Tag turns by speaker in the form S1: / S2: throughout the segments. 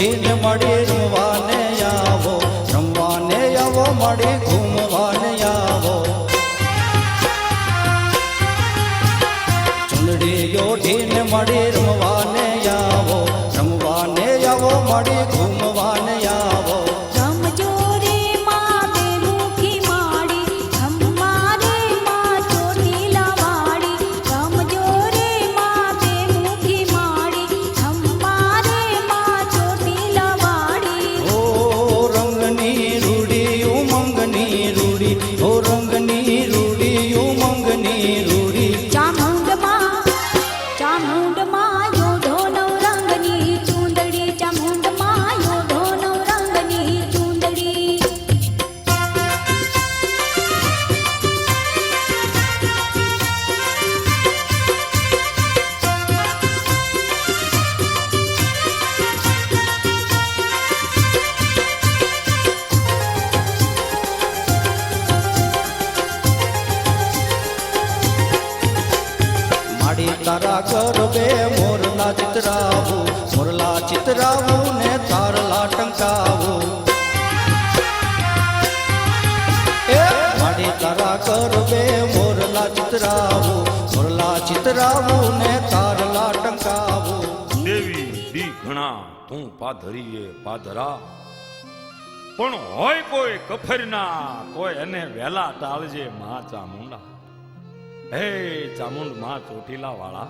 S1: યોઢીને મળી રમવાને આવો, રમવાને આવો, મળી ઘૂમવાને આવો. ચૂંદડી યોઢીને મળી રમવાને આવો, રમવાને આવો, મળી ઘૂમવાને આવો. તારા ગરબે મોરલા ચિતરાવું, મોરલા ચિતરાવું ને તારલા ટંકાવું. માડી તારા ગરબે મોરલા ચિતરાવું, મોરલા ચિતરાવું ને તારલા ટંકાવું.
S2: દેવી દી ઘણા તું પાધરીએ પાધરા, પણ હોય કોઈ કફરના કોઈ એને વેલા ટાળજે માં ચામુંડા. હે ચામુંડ માં ચોટીલા વાળા,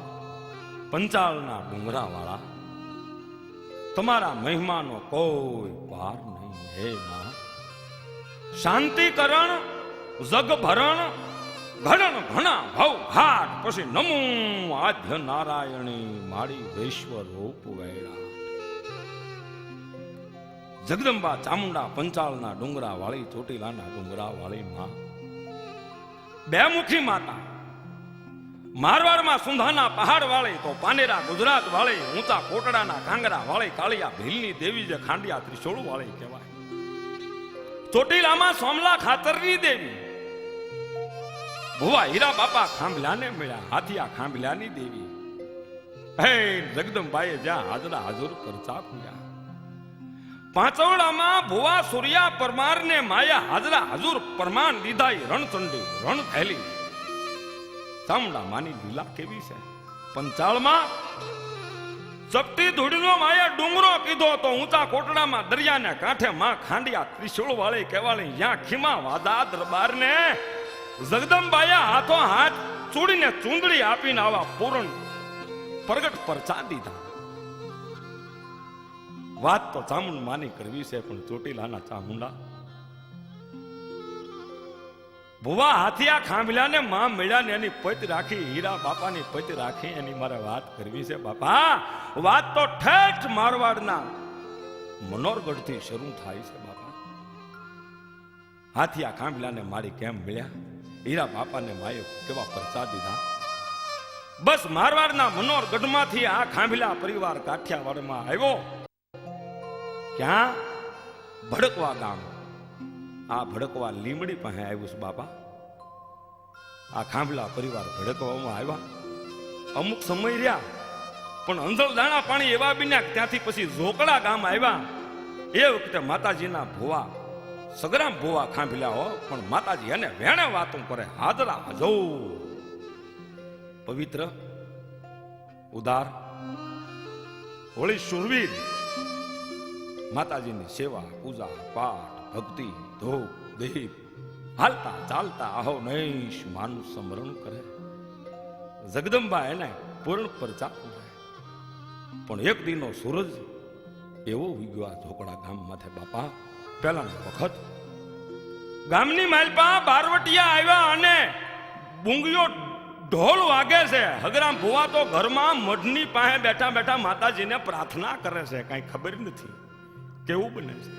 S2: પંચાળના ડુંગરા વાળા, તમારા મહિમાનો કોઈ પાર નહીં. હે માં શાંતિકરણ જગભરણ ઘડણ ઘણા ભવ ઘાટ, પછી નમું આદ્ય નારાયણી મારી વૈશ્વર રૂપ વેળા. જગદંબા ચામુંડા પંચાળના ડુંગરા વાળી, ચોટીલાના ડુંગરા વાળી માં, બે મુખી માતા. મારવાડમાં સુંધાના પહાડ વાળી, તો પાનેરા ગુજરાત વાળી, ઊંચા કોટડાના કાંગરા વાળી, કાળિયા ભીલની દેવી જે ખાંડિયા ત્રિશૂળ વાળી કહેવાય. ચોટીલામાં સોમલા ખાતરની દેવી, ભુવા હીરા બાપા ખાંભલાને મળ્યા, હાથિયા ખાંભલાની દેવી. હે જગદંબાએ જ્યાં હાજરા હાજર પરચા ખુલ્યા. પાંચવડામાં ભુવા સૂર્યા પરમારને માયા હાજરા હાજર પરમાન લીધા. રણચંડી રણ થયેલી ચામુંડા માની લીલા કેવી છે. પંચાળમાં ચપટી ધૂળનો માયા ડુંગરો કીધો, તો ઊંચા કોટડામાં દરિયાના કાંઠે માં ખાંડિયા ત્રિશૂળ વાળી કહેવાળી. ત્યાં ખીમા વાદા દરબારને જગદંબાયા હાથો હાથ ચૂડીને ચૂંદડી આપીને આવા પૂરણ પ્રગટ પરચા દીધા. વાત તો ચામુંડ માની કરવી છે, પણ ચોટીલાના ચામુંડા ભુવા હાથિયા ખાંભલાને માં મળ્યા ને એની પૈત રાખી, હીરા બાપાની પૈત રાખી, એની મારે વાત કરવી છે બાપા. વાત તો ઠેઠ મારવાડના મનોરગઢથી શરૂ થાય છે બાપા. હાથિયા ખાંભલાને મારી કેમ મળ્યા, હીરા બાપાને માએ કેવા પરચા દીધા. બસ મારવાડના મનોરગઢમાંથી આ ખાંભલા પરિવાર કાઠિયાવાડમાં આવ્યો. ક્યાં? ભડકવા ગામ. આ ભડકવા લીમડી પાસે આવ્યું છે બાપા. આ ખાંભલા પરિવાર ભડકવામાં આવ્યા. અમુક સમય રહ્યા, પણ અંધળ દાણા પાણી એવા બન્યા. ત્યાંથી પછી ઝોકડા ગામ આવ્યા. એ વખતે માતાજીના ભુવા સગરામ ભુવા ખાંભલા હો, પણ માતાજી એને વેણે વાતો કરે. હાજરા હજો પવિત્ર ઉદાર હોળી શુરવીર માતાજીની સેવા પૂજા પાઠ ભક્તિ ધૂપ દીપ હાલતા ચાલતા આહો નૈશ માનું સ્મરણ કરે. જગદંબા એને પૂર્ણ પરચા કરે. પણ એક દિનો સૂરજ એવો ઉગ્યો આ ઝોકડા ગામ માથે બાપા. પહેલાની વખત ગામની માલપા બારવટિયા આવ્યા અને બુંગીઓ ઢોલ વાગે છે. હગરામ ભુવા તો ઘરમાં મઢની પાસે બેઠા બેઠા માતાજીને પ્રાર્થના કરે છે. કઈ ખબર નથી કેવું બને છે.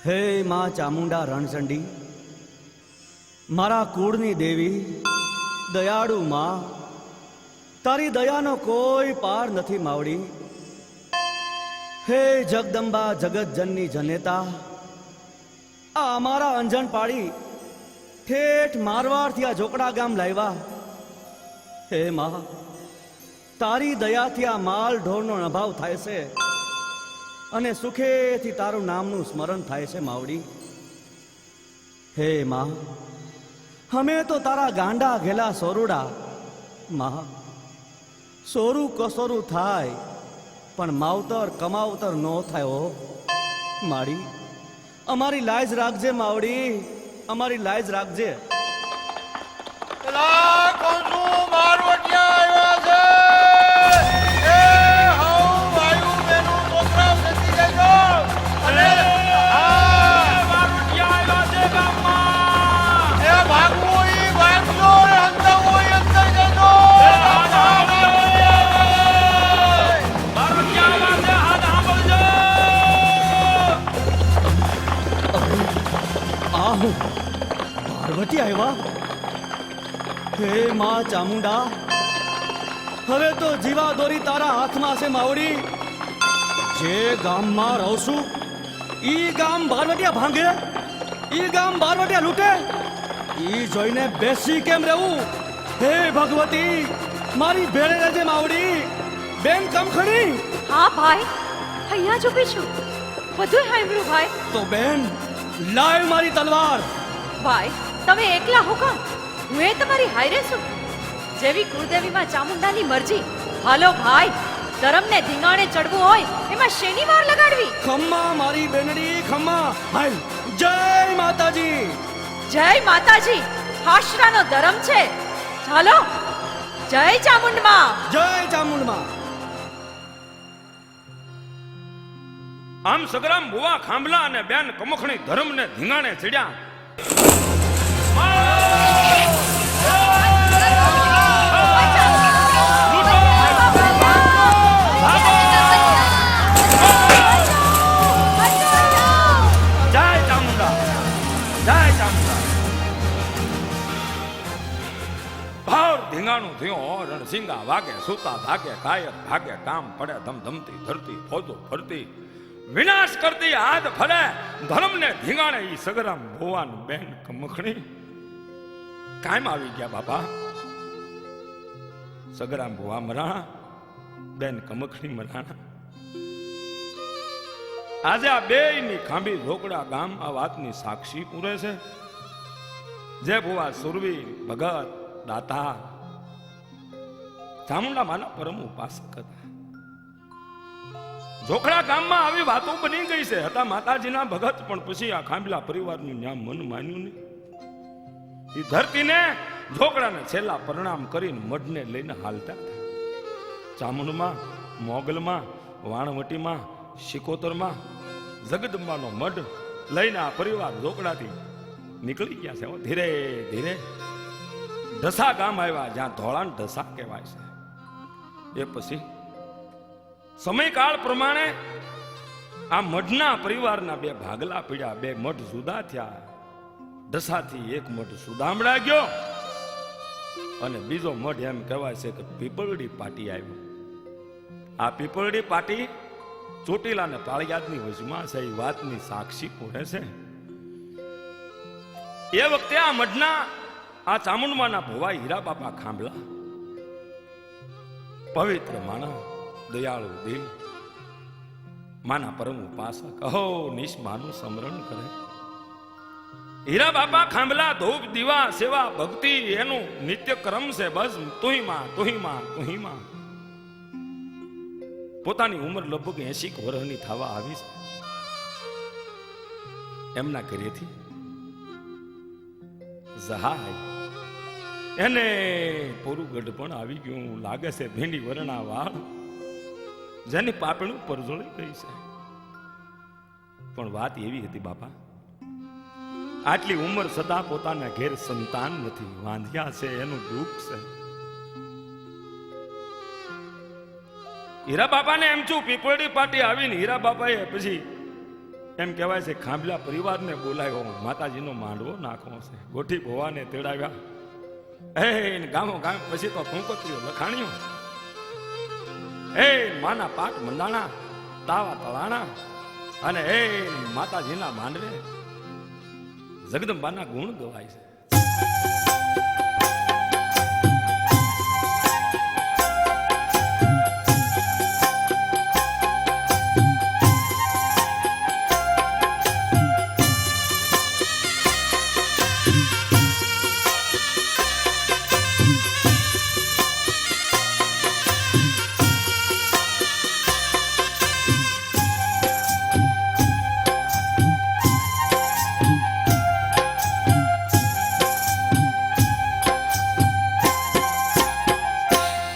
S1: હે માં ચામુંડા રણચંડી, મારા કુળની દેવી, દયાળુ માં, તારી દયાનો કોઈ પાર નથી માવડી. હે જગદંબા જગતજનની જનેતા, આ અમારા અંજણ પાડી ઠેઠ મારવાડથી આ ઝોકડા ગામ લાવ્યા. હે માં, તારી દયાથી આ માલ ઢોરનો અભાવ થાય છે.
S3: અને સુખેથી તારું નામનું સ્મરણ થાય છે માવડી. હે માં, અમે તો તારા ગાંડા ઘેલા સોરુડા. માં, સોરું કસોરું થાય પણ માવતર કમાવતર નો થાય. હો માડી, અમારી લાજ રાખજે માવડી, અમારી લાજ રાખજે. પાર્વતી આવ્યા? હે માં ચામુંડા, હવે તો જીવા દોરી તારા હાથમાં છે માવડી. જે ગામમાં રહું છું ઈ ગામ બારવટિયા ભાંગે, ઈ ગામ બારવટિયા લૂંટે, ઈ જોઈને બેસી કેમ રહેવું? હે ભગવતી, મારી ભેળે રહેજે માવડી. બેન કમખણી.
S4: હા ભાઈ, અહીંયા જ ઊભી છું. બધું સાંભળ્યું ભાઈ.
S3: તો બેન લાવ મારી તલવાર.
S4: ભાઈ તમે એકલા હો કામ? હું એ તમારી હાયરે છું. જેવી કુળદેવીમાં ચામુંડાની મરજી. હાલો ભાઈ, ધરમને ધીંગાણે ચડવું હોય એમાં શેની વાર લગાડવી?
S3: ખમ્મા મારી બેનડી, ખમ્મા. હાય, જય માતાજી.
S4: જય માતાજી. આશરાનો ધર્મ છે. ચાલો, જય ચામુંડમાં.
S3: જય ચામુંડમાં.
S2: આમ સગરામ બુવા ખાંભલા અને બેન કમખણી ધર્મને ધીંગાણે ચડ્યા. જય ચામુંડા, જય ચામુંડા. ભાર ધીંગાણું થયો, રણસિંગા વાગે, સૂતા ભાગે, કાયર ભાગે, કામ પડે ધમધમતી ધરતી, ફોજો ફરતી, વિનાશ કરતી હાથ ફરે, ધર્મને ધીંગાણે. ઈ સગરામ ભુવાન બેન કમખણી કાયમ આવી ગયા બાપા. સગરામ ભુવા મરાણા, બેન કમખણી મરાણા. આજે આ બેયની ખાંભી ઝોકડા ગામ આ વાતની સાક્ષી પૂરે છે. જે ભુવા સુરવીર, ભગત, દાતા, ચામુંડા માના પરમ ઉપાસક હતા. ઝોકડા ગામમાં આવી વાતો બની ગઈ છે. હતા માતાજીના ભગત, પણ પછી આ ખાંભલા પરિવારનું ન્યા મન માન્યું નહીં. એ ધરતીને ઝોકડાને છેલ્લા પ્રણામ કરીને મઢને લઈને હાલતા હતા. ચામુંડમાં, મોગલમાં, વાણવટીમાં, શિકોતરમાં જગદંબાનો મઢ લઈને આ પરિવાર ઝોકડાથી નીકળી ગયા છે. ધીરે ધીરે ઢસા ગામ આવ્યા, જ્યાં ધોળાન ઢસા કહેવાય છે. એ પછી સમયકાળ પ્રમાણે આ મઢના પરિવારના બે ભાગલા પડ્યા. બે મઢ જુદા થયા. ઢસાથી એક મઢ સુદામડા ગયો અને બીજો મઢ એમ કહેવાય છે કે પીપળડી પાટી આવ્યો. આ પીપળડી પાટી ચોટીલા ને પાળિયાદની વચમાં છે. એ વાતની સાક્ષી પૂરે છે. એ વખતે આ મઢના આ ચામુંડમાના ભુવા હીરા બાપા ખાંભલા પવિત્ર માણસ, દયાળુ દિલ, માના પરમ ઉપાસક, અહો નિષ્માનું સ્મરણ કરે. હીરા બાપા ખાંભલા ધૂપ દીવા સેવા ભક્તિ એનું નિત્ય ક્રમ છે. બસ તુહી માં, તુહી માં, તુહી માં. પોતાની ઉંમર લગભગ 80 વર્ષની થવા આવી છે. એમના ઘરેથી જહાય એને પૂરું ગઢ પણ આવી ગયું લાગે છે. ભીંડી વરણા વાળ જેની પાપણું પરજોળી ગઈ છે. પણ વાત એવી હતી બાપા, આટલી ઉંમર છતાં પોતાના ઘેર સંતાન નથી. વાંધ્યા છે, એનું દુઃખ છે. હીરા બાપાને એમ છું પીપળી પાટી આવીને હીરા બાપાએ પછી એમ કહેવાય છે ખાંભલા પરિવારને બોલાવ્યો. માતાજીનો માંડવો નાખવો છે. ગોઠી ભોવાને તેડાવ્યા. ગામો ગામ પછી તો કંકોત્રીઓ લખાણ્યું. માના પાટ મંદાણા, તાવા તળાણા અને માતાજીના માંડવે જગદંબાના ગુણ ગવાય છે.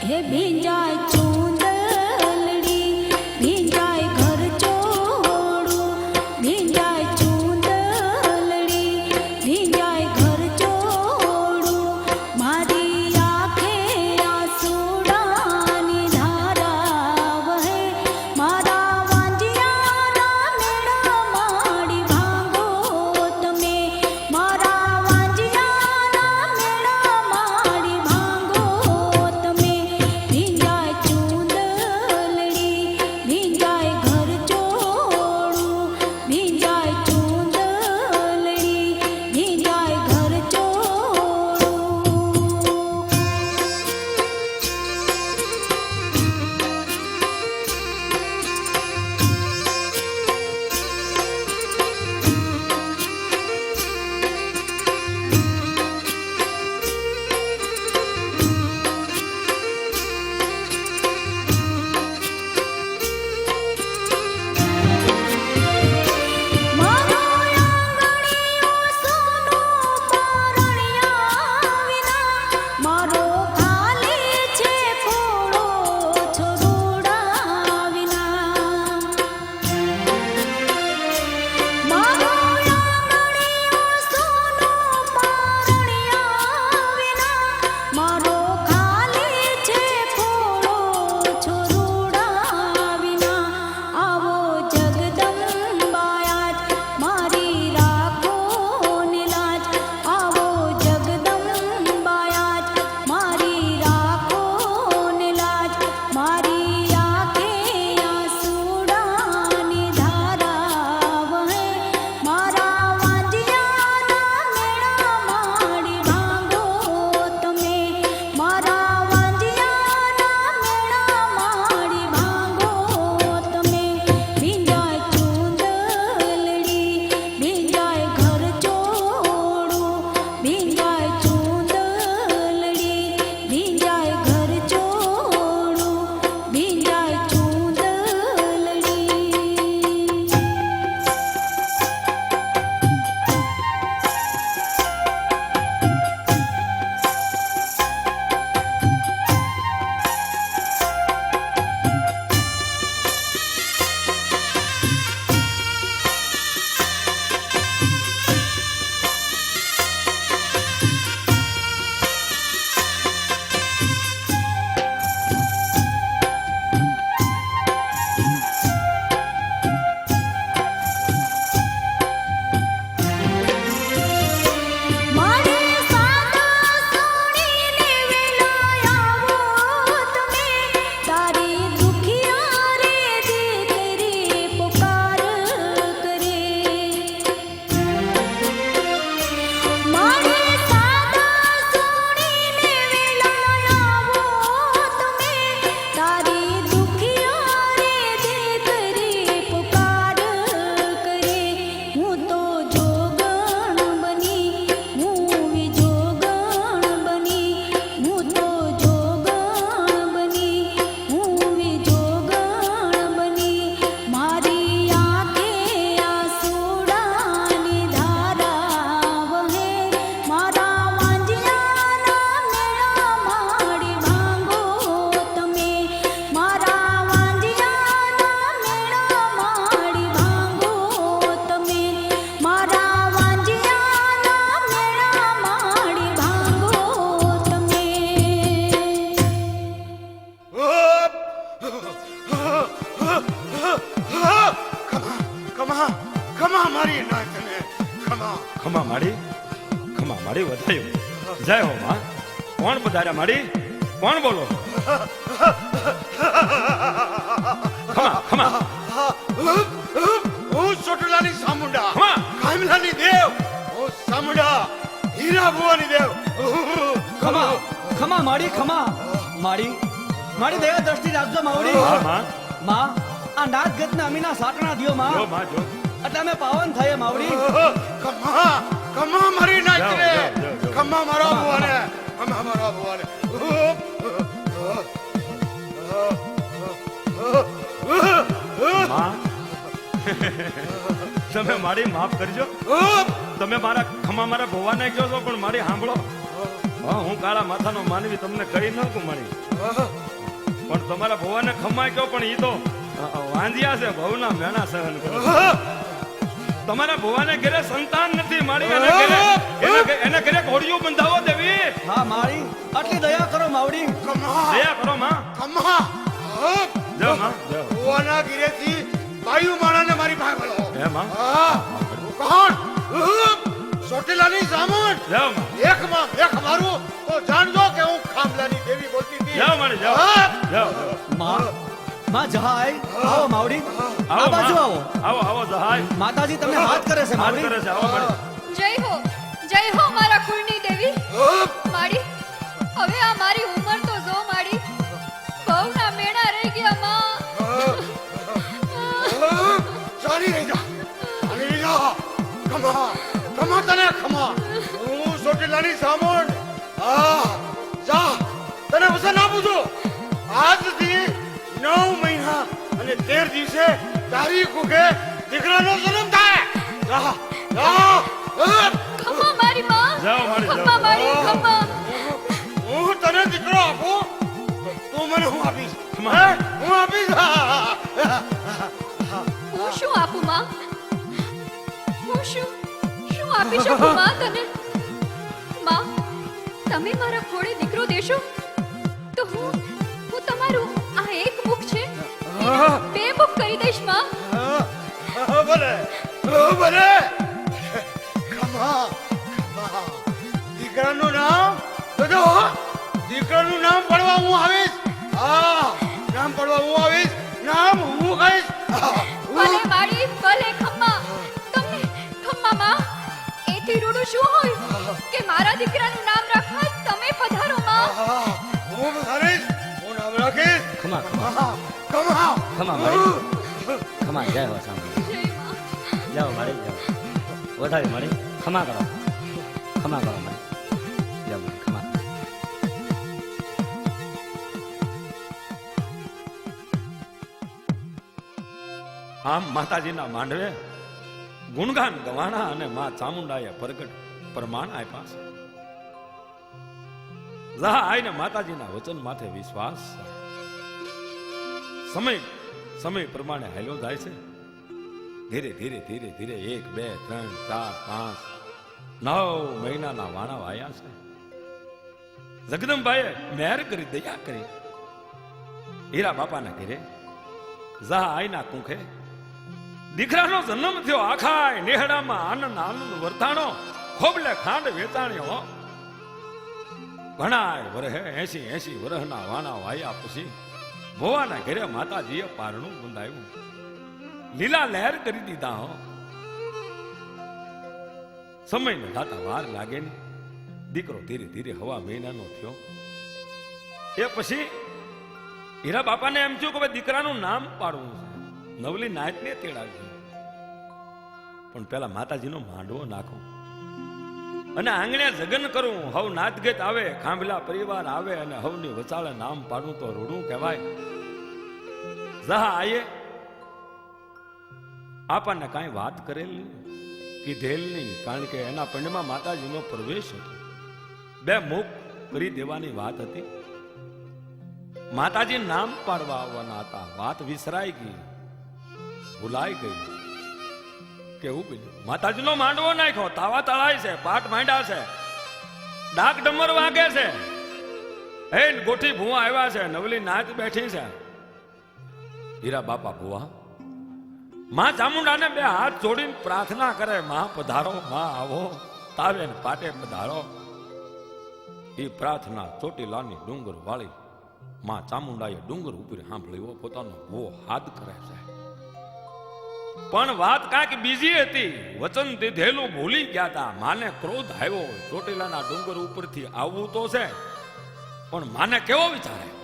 S5: હે ભીંજાય ચૂંદલડી ભીંજાય ઘર ચોડું ભીંજાય ચૂંદલડી ભીંજાય ઘર ચોડું મારી આંખે આંસુડાની ધારા વહે મારા વાંજિયાના મેળા માડી ભાંગો તમે મારા વાંજિયાના મેળા માડી ભાંગો તમે ભીંજાય ચૂંદલડી ભીંજાય ઘર ચોડું ભીંજાય ચૂંદલડી ભીંજાય ઘર ચોડું મારો આંગણીયો સોનો પરણ્યા વિના મારો ખાલી છે ફોડો છોડુડા વિના મારો આંગણીયો સોનો પરણ્યા વિના મારો ખાલી છે ફોડો છોડુડા વિના આવો જગદંબાયાજ મારી રાખો નિલાજ આવો જગદંબાયાજ મારી રાખો નિલાજ મારી આંખે આંસુડાની ધારા વહે મારા વાંજિયાના મેળા માડી ભાંગો તમે મારા વાંજિયાના મેળા માડી ભાંગો તમે ભીંજાય ચૂંદલડી ભીંજાય ઘર ચોડું ભીંજાય ચૂંદલડી ભીંજાય ઘર ચોડું ભીંજાય ચૂંદલડી મારી સાદા સોણીને વેલાયાવો તમે તારી દુખિયા રે દીકરી પુકાર કરે મારી સાદા સોણીને વેલાયાવો તમે તારી દુખિયા રે દીકરી પુકાર કરે હું તો જોગણ બની હું વિજોગણ બની હું તો જોગણ બની હું વિજોગણ બની મારી આંખે આંસુડાની ધારા વહે મારા વાંજિયાના મેળા માડી ભાંગો તમે મારા વાંજિયાના મેળા માડી ભાંગો તમે મારા વાંજિયાના મેળા માડી ભાંગો તમે
S6: ખમા ખમા મારી નાથને ખમા
S2: ખમા માડી વધાયો જય હો માં કોણ પધાર્યા માડી કોણ બોલો ખમા
S6: હું ચોટલાની સામુંડા
S2: ખમા
S6: કામલાની દેવ હું સામુંડા હીરા ભુવાની દેવ
S3: ખમા ખમા માડી ખમા માડી માડી દયા દ્રષ્ટિ રાખજો માવડી
S2: હા માં
S3: માં આ નાગ ગતના અમીના સાટણા દિયો
S2: જો
S3: માં
S2: માં જો
S3: એટલે અમે પાવન થયે માવડી
S6: ખમા ખમા મારી નાથને
S2: જાઓ.
S6: ખમા મારા ભુવાને ખમા મારા ભુવાને
S2: માં તમે મારી માફ કરજો તમે મારા ખમા મારા ભવાને કહો છો પણ મારી સાંભળો હા હું કાળા માથાનો માનવી તમને કહી ન કહું મારી પણ તમારા ભુવાને ખમાય ગયો પણ ઈ તો વાંધિયા છે ભવના મેણા સહન કરે તમારા ભુવાને ઘરે સંતાન નથી મારી એને ઘરે ઘોડિયું બંધાવો દેવી
S3: હા માળી આટલી દયા કરો માવડી
S6: કમા
S2: દયા કરો માં
S6: કમા
S2: જાઓ માં જાઓ
S6: ભુવાના ગીરેથી બાયુ માણાને મારી પાસે બોલો
S2: હે માં
S6: કોણ સોટેલાની સામણ
S2: જાઓ માં
S6: એક મારું તો જાણજો કે હું ખામલાની દેવી બોલતી હતી
S2: જાઓ મારી જાઓ જાઓ
S3: માં જહાય આવો માવડી આ બાજુ આવો
S2: આવો જહાય
S3: માતાજી તમને હાથ કરે છે
S2: હાથ
S3: માવડી
S2: કરે છે આવો મારી
S7: જય હો મારા કુળની દેવી માડી હવે આ મારી ઉંમર તો જો માડી બહુના મેણા રહી ગયા માં
S6: ચાલી રહી જા કમા તને ખમા હું સોટેલાની સામણ જા તને વસન આપું છું આજથી 9 મહિના અને 13 દિવસે તારી કુકે દીકરાનો જન્મ થાય જા
S7: ખમ્મા મારી માં
S2: જાઓ મારી
S7: ખમ્મા મારી ખમ્મા
S6: હું તને દીકરો આપું તું મને હું આપીશ
S2: ખમા.
S6: હે? હું આપીશ
S7: હું શું આપું માં હું શું આપી શકું માં તને માં તમે મારા ખોળે દીકરો દેશો તો હું તમારું આ એક મુખ છે બે મુખ કરી દઈશ માં
S6: ભલે ભલે ખમા દીકરાનું નામ તો જો દીકરાનું નામ પડવા હું આવીશ નામ પડવા હું આવીશ નામ હું કહીશ
S7: ભલે માડી ભલે ખમ્મા તમને ખમ્મા માં એથી રૂડું શું હોય કે મારા દીકરાનું નામ રાખવા તમે પધારો માં
S6: હું બધારીશ હું નામ રાખીશ
S1: ખમા
S6: કમા
S1: ખમા મારી ખમા જય હો સામે
S7: જય માં
S1: જાઓ મારી જાઓ વધારે મારી ખમા કરો મારી જાઓ મારી ખમા
S2: આમ માતાજીના માંડવે ગુણગાન ગવાણા અને માં ચામુંડાએ પ્રગટ પ્રમાણ આપ્યા છે જહા આઈને માતાજીના વચન માથે વિશ્વાસ છે સમય પ્રમાણે હાલ્યો જાય છે ધીરે ધીરે 1 2 3 4 5 9 મહિનાના વાણા વાયા છે જગદંબાએ મહેર કરી દયા કરી હીરા બાપાના ઘરે જહા આઈના કુંખે દીકરાનો જન્મ થયો આખા નેહડામાં આનંદ વર્તાણો ખોબલે ખાંડ વેચાણ્યો ઘણા વરહે 80 વરહના વાણા વાયા પછી ભોવાના ઘરે માતાજીએ પારણું બંધાયું લીલા લહેર કરી દીધા હો સમયને દાતા વાર લાગે ને દીકરો ધીરે ધીરે હવા મહિનાનો થયો એ પછી હીરા બાપાને એમ થયું કે ભાઈ દીકરાનું નામ પાડવું છે નવલી નાયતને તેડાવ્યું પણ પેલા માતાજીનો માંડવો નાખો અને આંગણે જગન કરું હવ નાતગત આવે ખાંભલા પરિવાર આવે અને હવની વચાળે નામ પાડું તો રૂડું કહેવાય જહા આયે આપણને કાંઈ વાત કરેલ નહીં કીધેલ નહીં કારણ કે એના પંડમાં માતાજીનો પ્રવેશ હતો બે મુખ કરી દેવાની વાત હતી માતાજી નામ પાડવા આવવાના હતા વાત વિસરાઈ ગઈ ભૂલાઈ ગઈ કેવું બન્યું માતાજીનો માંડવો નાખ્યો તાવા તળાય છે પાટ માંડ્યા છે ડાક ડમર વાગે છે હે ગોઠી ભુવા આવ્યા છે નવલી નાચ બેઠી છે હીરા બાપા ભુવા માં ચામુંડાને બે હાથ જોડીને પ્રાર્થના કરે માં પધારો માં આવો તાવે ને પાટે પધારો એ પ્રાર્થના ચોટીલાની ડુંગર વાળી માં ચામુંડાએ ડુંગર ઉપર સાંભળ્યો પોતાનો ભો હાથ કરે છે પણ વાત કાંઈક બીજી હતી વચન દીધેલું ભૂલી ગયા હતા માને ક્રોધ આવ્યો ચોટીલાના ડુંગર ઉપરથી આવવું તો છે પણ માને કેવો વિચાર આવ્યો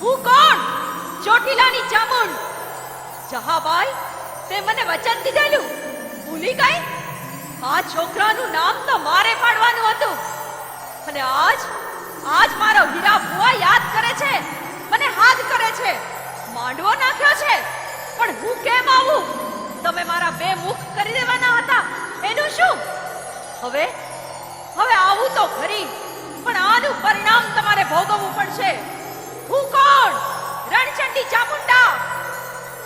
S4: હું કોણ ચોટીલાની ચામુંડ જહાબાઈ તે મને વચન દીધેલું ભૂલી ગઈ આ છોકરાનું નામ તો મારે પાડવાનું હતું અને આજ મારો હીરા ભુવા યાદ કરે છે મને હાથ કરે છે માંડવો નાખ્યો છે પણ હું કેમ આવું તમે મારા બે મુખ કરી દેવાના હતા હવે હવે આવું તો ખરી, પણ આનું પરિણામ તમારે ભોગવવું પડશે. હું કોણ? રણચંડી ચામુંડા.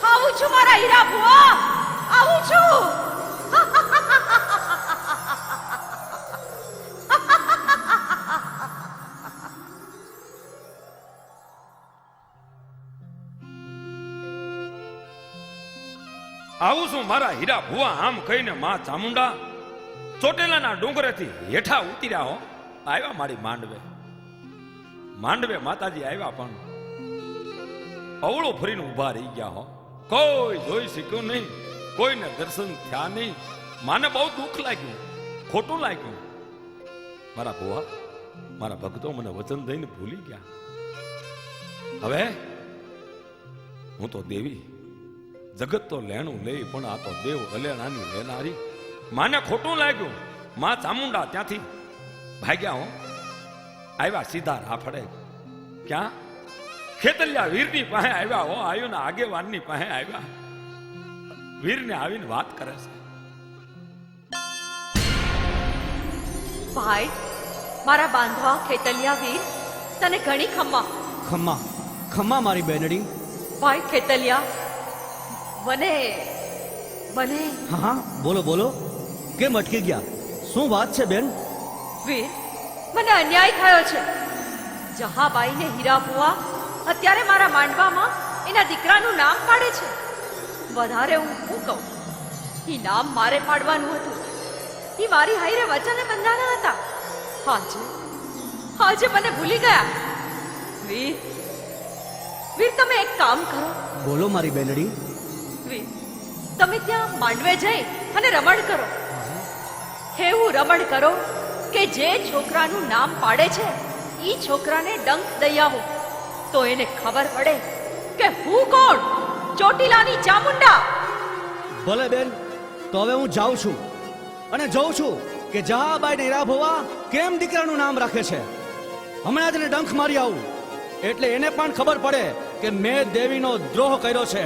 S4: આવું છું મારા હીરા ભુવા, આવું છું.
S2: આવું છું મારા હીરા ભુવા, આમ કહીને માં ચામુંડા ચોટેલાના ડુંગરેથી હેઠા ઉતર્યા હો. આવ્યા મારી માંડવે. માંડવે માતાજી આવ્યા પણ અવળો ફરીને ઊભા રહી ગયા હો. કોઈ જોઈ શક્યું નહીં, કોઈને દર્શન થયા નહીં. માને બહુ દુઃખ લાગ્યું, ખોટું લાગ્યું. મારા ભુવા, મારા ભક્તો મને વચન દઈને ભૂલી ગયા. હવે હું તો દેવી, જગત તો લેણું લે, પણ આ તો દેવ અલેણાની લેનારી. માને ખોટું લાગ્યું. માં ચામુંડા ત્યાંથી ભાગ્યા હો. આવ્યા સીધા રાફડે. ક્યાં? ખેતલિયા વીરની પાસે આવ્યા હો. આયુના આગેવાનની પાસે આવ્યા. વીરને આવીને વાત કરે છે.
S4: ભાઈ, મારા બાંધવા ખેતલિયા વીર, તને ઘણી ખમ્મા.
S3: ખમ્મા ખમ્મા મારી બેનડી.
S4: ભાઈ ખેતલિયા, મને મને
S3: હા હા, બોલો બોલો. કેમ અટકી ગયા? શું વાત છે બેન?
S4: વીર, મને અન્યાય થયો છે. જહાબાઈ ને હીરા ભુવા અત્યારે મારા માંડવામાં એના દીકરાનું નામ પાડે છે. વધારે હું શું કહું? એ નામ મારે પાડવાનું હતું. એ મારી હાઈરે વચને બંધાણા હતા. આજે મને ભૂલી ગયા. વીર, વીર, તમે એક કામ કરો.
S3: બોલો મારી બેનડી.
S4: વીર, તમે ત્યાં માંડવે જઈ અને રમણ કરો. એવું રમણ કરો કે જે છોકરાનું નામ પાડે છે ઈ છોકરાને ડંક દઈ આવો, તો એને ખબર પડે કે હું કોણ? ચોટીલાની ચામુંડા.
S3: ભલે બેન, તો હવે હું જાઉં છું અને જોઉં છું કે જહાબાઈ ને હીરા ભુવા કેમ દીકરાનું નામ રાખે છે. હમણાં જ એને ડંખ મારી આવું, એટલે એને પણ ખબર પડે કે મેં દેવીનો દ્રોહ કર્યો છે.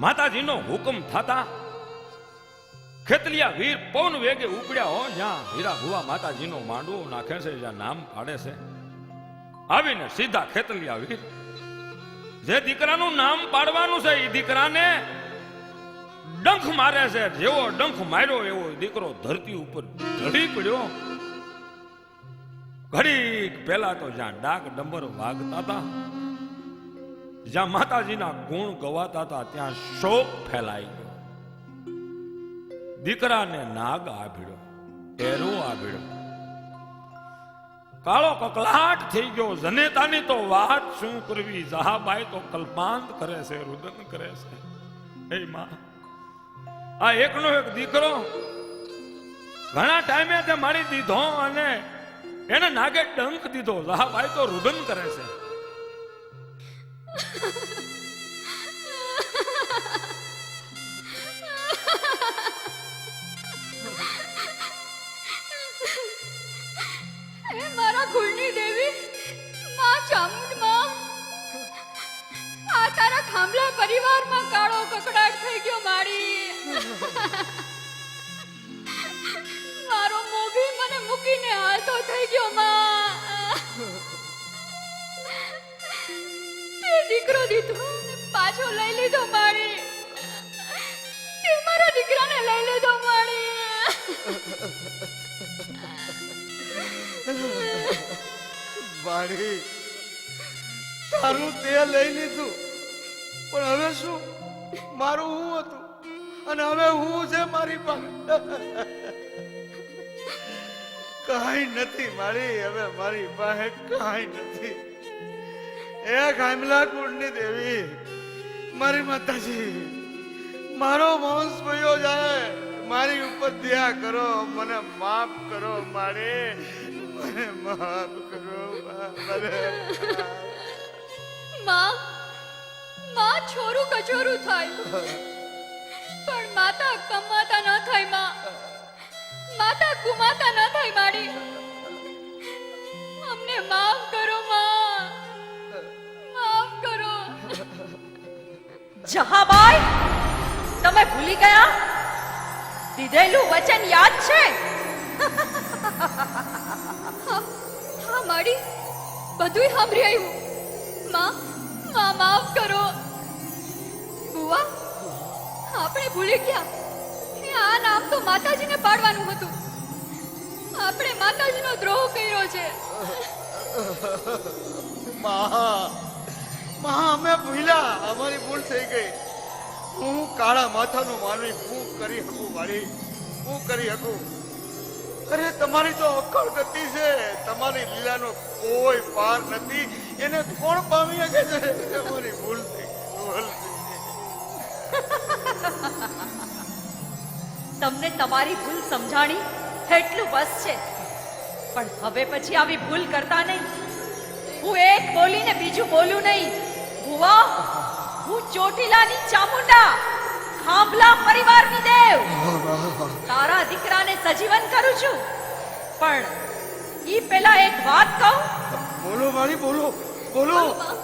S2: માતાજીનો હુકમ થતા ખેતલિયા વીર પવન વેગે ઉપડ્યા હો. જ્યાં હીરા ભુવા માતાજીનો માંડવો નાખે છે, જ્યાં નામ પાડે છે, આવીને સીધા ખેતલિયા વીર જે દીકરાનું નામ પાડવાનું છે એ દીકરાને ડંખ મારે છે. જેવો ડંખ માર્યો એવો દીકરો ધરતી ઉપર ઢળી પડ્યો. ઘડીક પહેલા તો જ્યાં ડાક ડંબર વાગતા હતા, જ્યાં માતાજીના ગુણ ગવાતા હતા, ત્યાં શોક ફેલાઈ ગયો. દીકરાને નાગ આભીડ્યો, એરો આભીડ્યો, કાળો કકલાટ થઈ ગયો. જનેતાની તો વાત શું કરવી? જહાબાઈ તો કલ્પાંત કરે છે, રુદન કરે છે. હે માં, આ એકનો એક દીકરો ઘણા ટાઈમે તે મારી દીધો અને એને નાગે ડંખ દીધો. જહાબાઈ તો રુદન કરે છે.
S7: મારા કુળની દેવી, માં ચામુંડમાં, આ તારા ખાંભલા પરિવારમાં કાળો કકડાટ થઈ ગયો મારી. મારો મોભી મને મૂકીને હાલતો થઈ ગયો માં. તે દીકરો દીધો ને પાછો લઈ લીધો મારી. તે મારા દીકરાને લઈ લીધો મારી.
S6: વાડી, તારું તે લઈ લીધું, પણ હવે શું? મારું હું હતું અને હવે હું છે મારી પાસે. કાંઈ નથી મારી, હવે મારી પાસે કાંઈ નથી. એ ખામલા કુળની દેવી, મારી માતાજી, મારો વંશ વયો જાય, મારી ઉપર દયા કરો, મને માફ કરો મારે, મને માફ કરો
S7: માં. માં છોરું કચોરું થાય, પણ માતા કમાતા ન થાય માં. માતા ગુમાતા ન થાય મારી. અમને માફ કરો માં.
S4: જહાબાઈ, તમે ભૂલી ગયા? દીધેલું વચન યાદ છે?
S7: હા માડી, બધુંય સાંભળી આવ્યું. માં માફ કરો. બુઆ, આપણે ભૂલી ગયા કે આ નામ તો માતાજીને પાડવાનું હતું. આપણે માતાજીનો દ્રોહ કર્યો છે.
S6: અમે ભૂલ્યા, અમારી ભૂલ થઈ ગઈ. હું કાળા માથાનું માનવી હું કરી શકું મારી, હું કરી શકું? અરે તમારી તો અક્કળ ગતિ છે, તમારી લીલાનો કોઈ પાર નથી. એને કોણ પામી શકે છે? અમારી ભૂલ થઈ, ભૂલ થઈ.
S4: તમને તમારી ભૂલ સમજાણી એટલું બસ છે, પણ હવે પછી આવી ભૂલ કરતા નહીં. હું એક બોલીને બીજું બોલું નહીં. ભુવા, હું ચોટીલાની ચામુંડા, ખાંભલા પરિવારની દેવ, તારા દીકરાને સજીવન કરું છું. પણ ઈ પેલા એક વાત કહું.
S6: બોલો મારી, બોલો બોલો.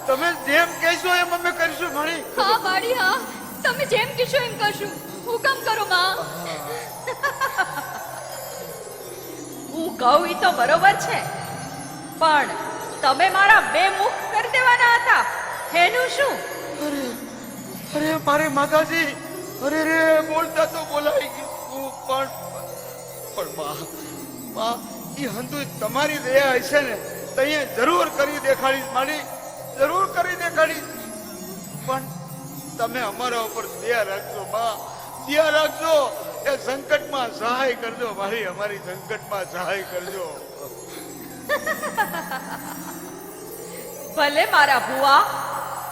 S6: તમે જેમ કહેશો એમ અમે કરીશું મારી.
S7: હા માડી, હા, તમે જેમ કહેશો એમ કરશું. હુકમ કરો માં.
S4: હું કહું ઈ તો બરોબર છે, પણ તમે મારા બે મુખ કરી દેવાના હતા. એનું શું?
S6: અરે મારી માતાજી, અરે રે, બોલતા તો બોલાઈ ગયું. પણ માં, ઈ હંતુ તમારી દયા હશે ને તો અહીંયા જરૂર કરી દેખાડીશ મારી, જરૂર કરી દેખાડીશ. પણ તમે અમારા ઉપર દયા રાખજો માં, દયા રાખજો. એ સંકટમાં સહાય કરજો મારી, અમારી સંકટમાં સહાય કરજો.
S4: ભલે મારા ભુવા,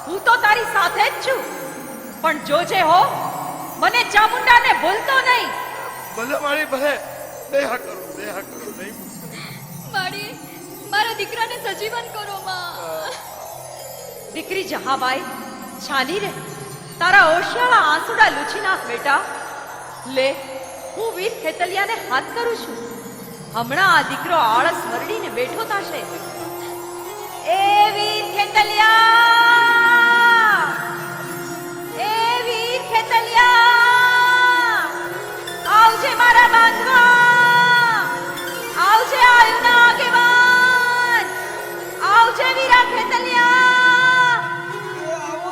S4: હું તો તારી સાથે જ છું, પણ જોજે હો, મને ચામુંડાને ભૂલતો નહીં.
S6: ભલે મારી, ભલે. દયા કરો, દયા કરો. નહીં
S7: માડી, મારા દીકરાને સજીવન કરો માં.
S4: દીકરી જહાબાઈ, છાની રે, તારા ઓશિયાળા આંસુડા લૂછી નાખ બેટા. લે, હું વીર ખેતલિયાને હાથ કરું છું. હમણાં આ દીકરો આળસ વરડીને બેઠો થશે. એ વીર ખેતલિયા, એ વીર ખેતલિયા, આવજે મારા બાંધવા, આવજે આયુના આગેવાન, આવજે વીરા ખેતલિયા.
S3: આવો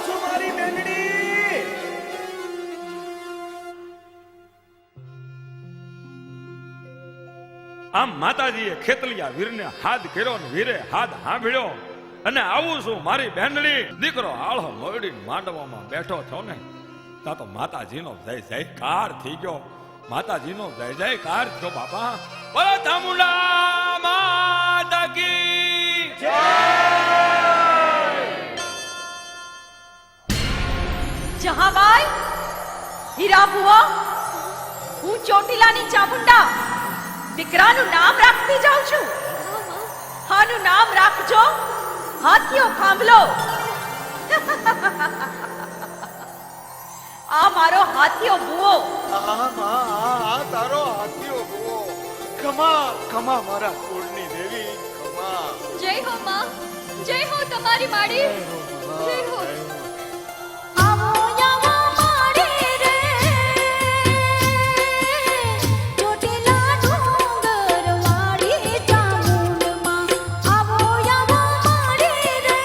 S3: છો મારી બેનડી.
S2: આમ માતાજીએ ખેતલિયા વીરને હાથ કર્યો ને વીરે હાથ સાંભળ્યો. અને આવું છું મારી બહેનડી, દીકરો આળો મોરડી માંડવામાં બેઠો છો ને, તા તો માતાજીનો જય જયકાર થઈ ગયો. માતાજીનો જય જયકાર થયો બાપા. બોલો ચામુંડા માતા કી જય.
S4: જહાબાઈ, હીરા ભુવા, હું ચોટીલાની ચામુંડા દીકરાનું નામ રાખતી જાઉં છું. આનું નામ રાખજો હાથીઓ ખાંભલો. આ મારો હાથીઓ ભુવો.
S6: આ તારો હાથીઓ ભૂવો. ખમા ખમા મારા કુળની દેવી, ખમા.
S7: જય હો માં, જય હો તમારી માડી, જય હો.
S5: આવો આવો માડી રે, ચોટીલા ડુંગર વાળી ચામુંડમાં. આવો આવો માડી રે,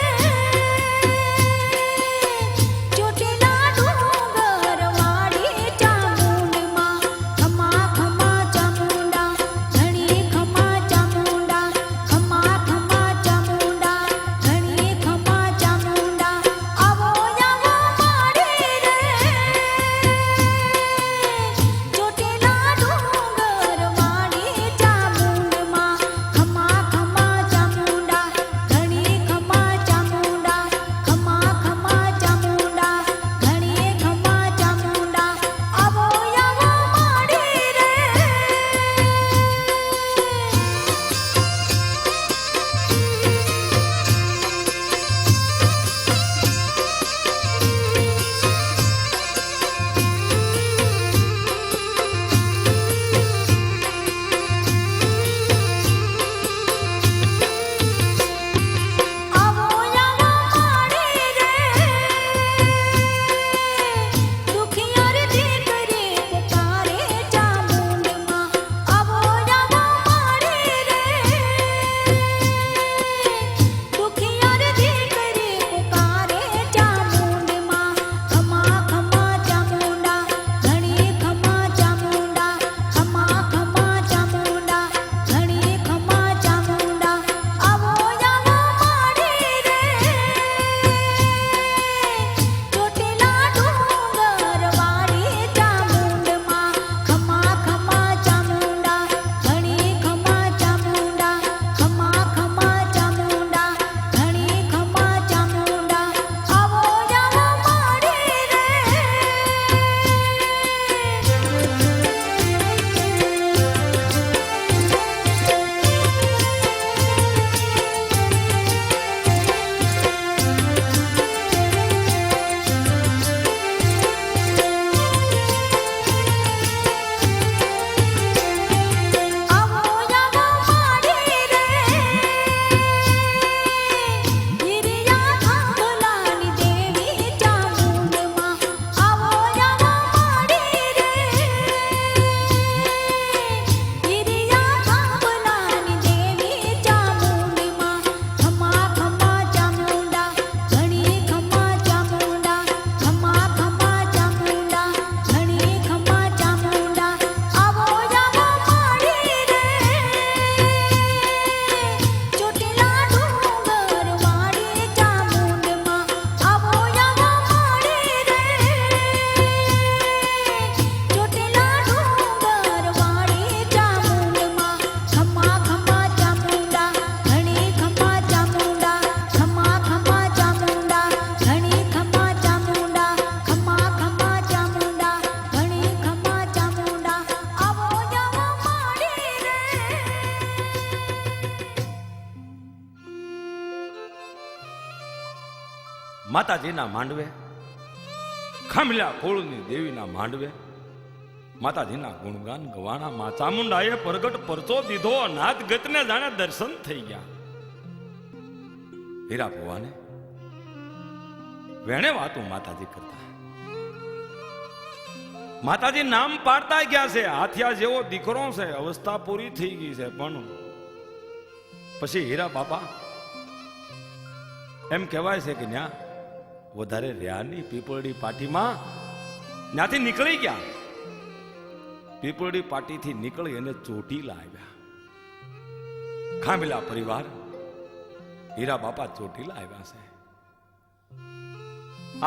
S5: ચોટીલા ડુંગર વાળી ચામુંડમાં. ખમા ખમા ચામુંડા, ઘણી ખમા ચામુંડા, ખમા ખમા ચામુંડા, ઘણી ખમા ચામુંડા. આવો
S2: માતાજીના માંડવે, ખાંભલા કોળની દેવીના માંડવે માતાજીના ગુણગાન ગવાના માં ચામુંડાએ પ્રગટ પરચો દીધો, નાથ ગતને જાણે દર્શન થઈ ગયા. હીરા ભવાને વેણે વાતું માતાજી કરતા, માતાજી નામ પાડતા ગયા છે. હાથિયા જેવો દીકરો છે, અવસ્થા પૂરી થઈ ગઈ છે, પણ પછી હીરા બાપા એમ કહેવાય છે કે ન્યા વધારે રહ્યા નહીં. પીપળડી પાટીમાં ત્યાંથી નીકળી ગયા. પીપળડી પાટીથી નીકળી અને ચોટીલા આવ્યા. ખાંભલા પરિવાર હીરા બાપા ચોટીલા આવ્યા છે.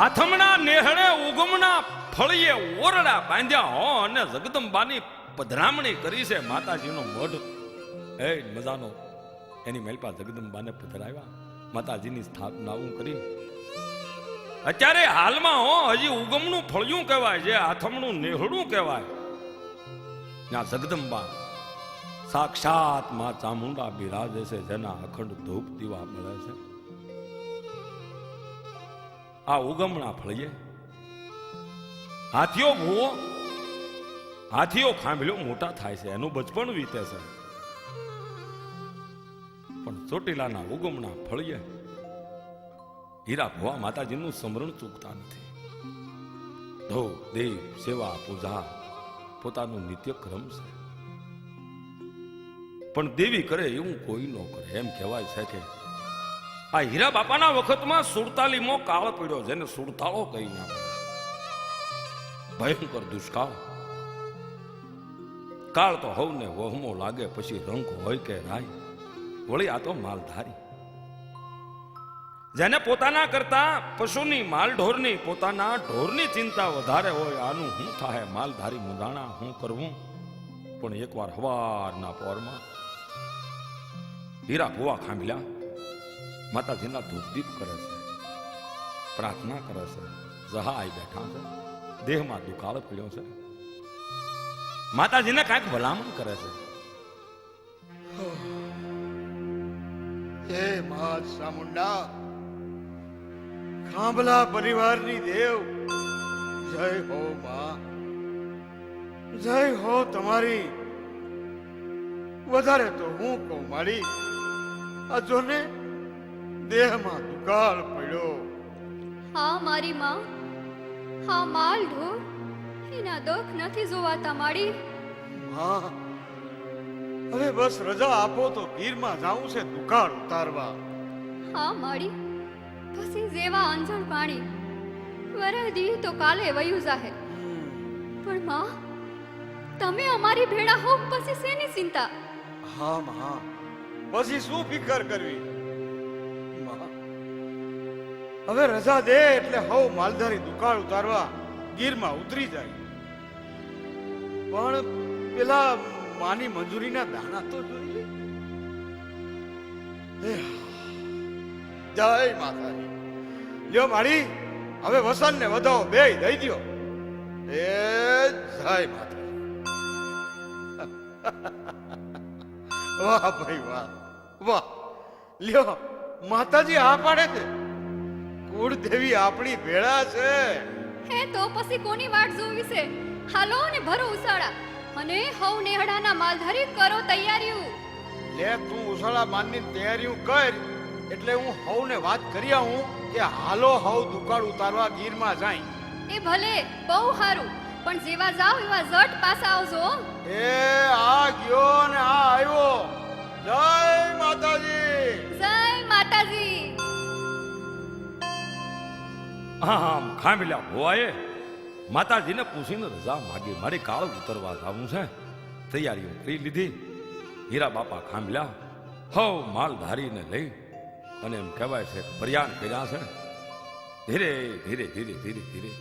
S2: આથમણા નેહળે ઉગમના ફળીએ ઓરડા બાંધ્યા હો અને જગદંબાની પધરામણી કરી છે. માતાજીનો મઢ એ મજાનો એની મેલપા જગદંબાને પધરાવ્યા, માતાજીની સ્થાપનાઓ કરી. અત્યારે હાલમાં હો હજી ઉગમનું ફળિયું કહેવાય છે, આથમણું નેહળું કહેવાય. ત્યાં જગદંબા સાક્ષાત માં ચામુંડા બિરાજે છે, જેના અખંડ ધૂપ દીવા મળે છે. આ ઉગમણા ફળીએ હાથીઓ ભૂવો, હાથીઓ ખાંભલ્યો મોટા થાય છે, એનું બચપણ વીતે છે. પણ ચોટીલાના ઉગમણા ફળીએ હીરા ભુવા માતાજીનું સ્મરણ ચૂકતા નથી. ધૂપ દીપ સેવા પૂજા પોતાનું નિત્ય ક્રમ છે, પણ દેવી કરે એવું કોઈ ન કરે. એમ કહેવાય છે કે આ હીરા બાપાના વખતમાં 47મો કાળ પડ્યો, જેને સુડતાળો કહી નાખે. ભયંકર દુષ્કાળ કાળ તો હવને વહમો લાગે, પછી રંગ હોય કે રાય. વળી આ તો માલધારી, જેને પોતાના કરતા પશુની માલઢોરની પોતાના ઢોરની ચિંતા વધારે હોય. આનું શું થાય માલધારી મુંદાણા શું કરવું? પણ એકવાર હવારના પોરમાં હીરા ભુવા ખાંભલ્યા માતાજીના ધૂપદીપ કરે છે, પ્રાર્થના કરે છે. જહાય બેઠા છે, દેહમાં દુકાળ પડ્યો છે, માતાજીને કાંઈક ભલામણ કરે છે.
S6: હે મા ચામુંડા, ખાંભલા પરિવારની દેવ, જય હો માં, જય હો તમારી. વધારે તો હું કહું મારી, આ જોને દેહમાં દુકાળ પડ્યો.
S7: હા મારી માં, હા માલ ઢોર એના દુઃખ નથી જોવાતા માડી.
S6: માં, હવે બસ રજા આપો તો ગીરમાં જાવું છે દુકાળ ઉતારવા.
S7: હા માડી, પછી જેવા અંજણ પાણી વરદી તો કાલે વયું જાહે. પણ માં, તમે અમારી ભેળા હો પછી શેની ચિંતા?
S6: હા માં, પછી શું ફિકર કરવી? માં, હવે રજા દે એટલે હવ માલધારી દુકાળ ઉતારવા ગીરમાં ઉતરી જાય. પણ પેલા માની મંજૂરીના દાણા તો જોઈએ. જય માતાજી. લ્યો માડી, હવે વસન ને વધાવો બે દઈ દ્યો. એ જય માતાજી. વાહ ભાઈ વાહ, વાહ. લ્યો માતાજી આ પાડે છે. કુળદેવી આપણી ભેળા છે.
S7: હે તો પછી કોની વાટ જોવી છે? હાલો ને ભરો ઉસાળા અને હવ નેહડાના માલધારી કરો તૈયારીઓ.
S6: લે તું ઉસાળા માનની તૈયારીઓ કર, એટલે હું હવને વાત કરી આવું કે હાલો હવ દુકાળ ઉતારવા ગીરમાં જાય.
S7: એ ભલે, બહુ સારું, પણ જેવા જાવ એવા ઝટ પાછા આવજો.
S6: એ આ ગયો ને આ આવ્યો. જય માતાજી.
S7: જય માતાજી.
S2: આમ ખાંભલ્યા ભુવાએ માતાજીને પૂછીને રજા માગી. મારી કાળ ઉતરવા જવું છે, તૈયારીઓ કરી લીધી. હીરા બાપા ખાંભલ્યા હવ માલધારીને લઈ અને એમ કહેવાય છે પ્રયાણ કર્યા છે. ધીરે ધીરે ધીરે ધીરે ધીરે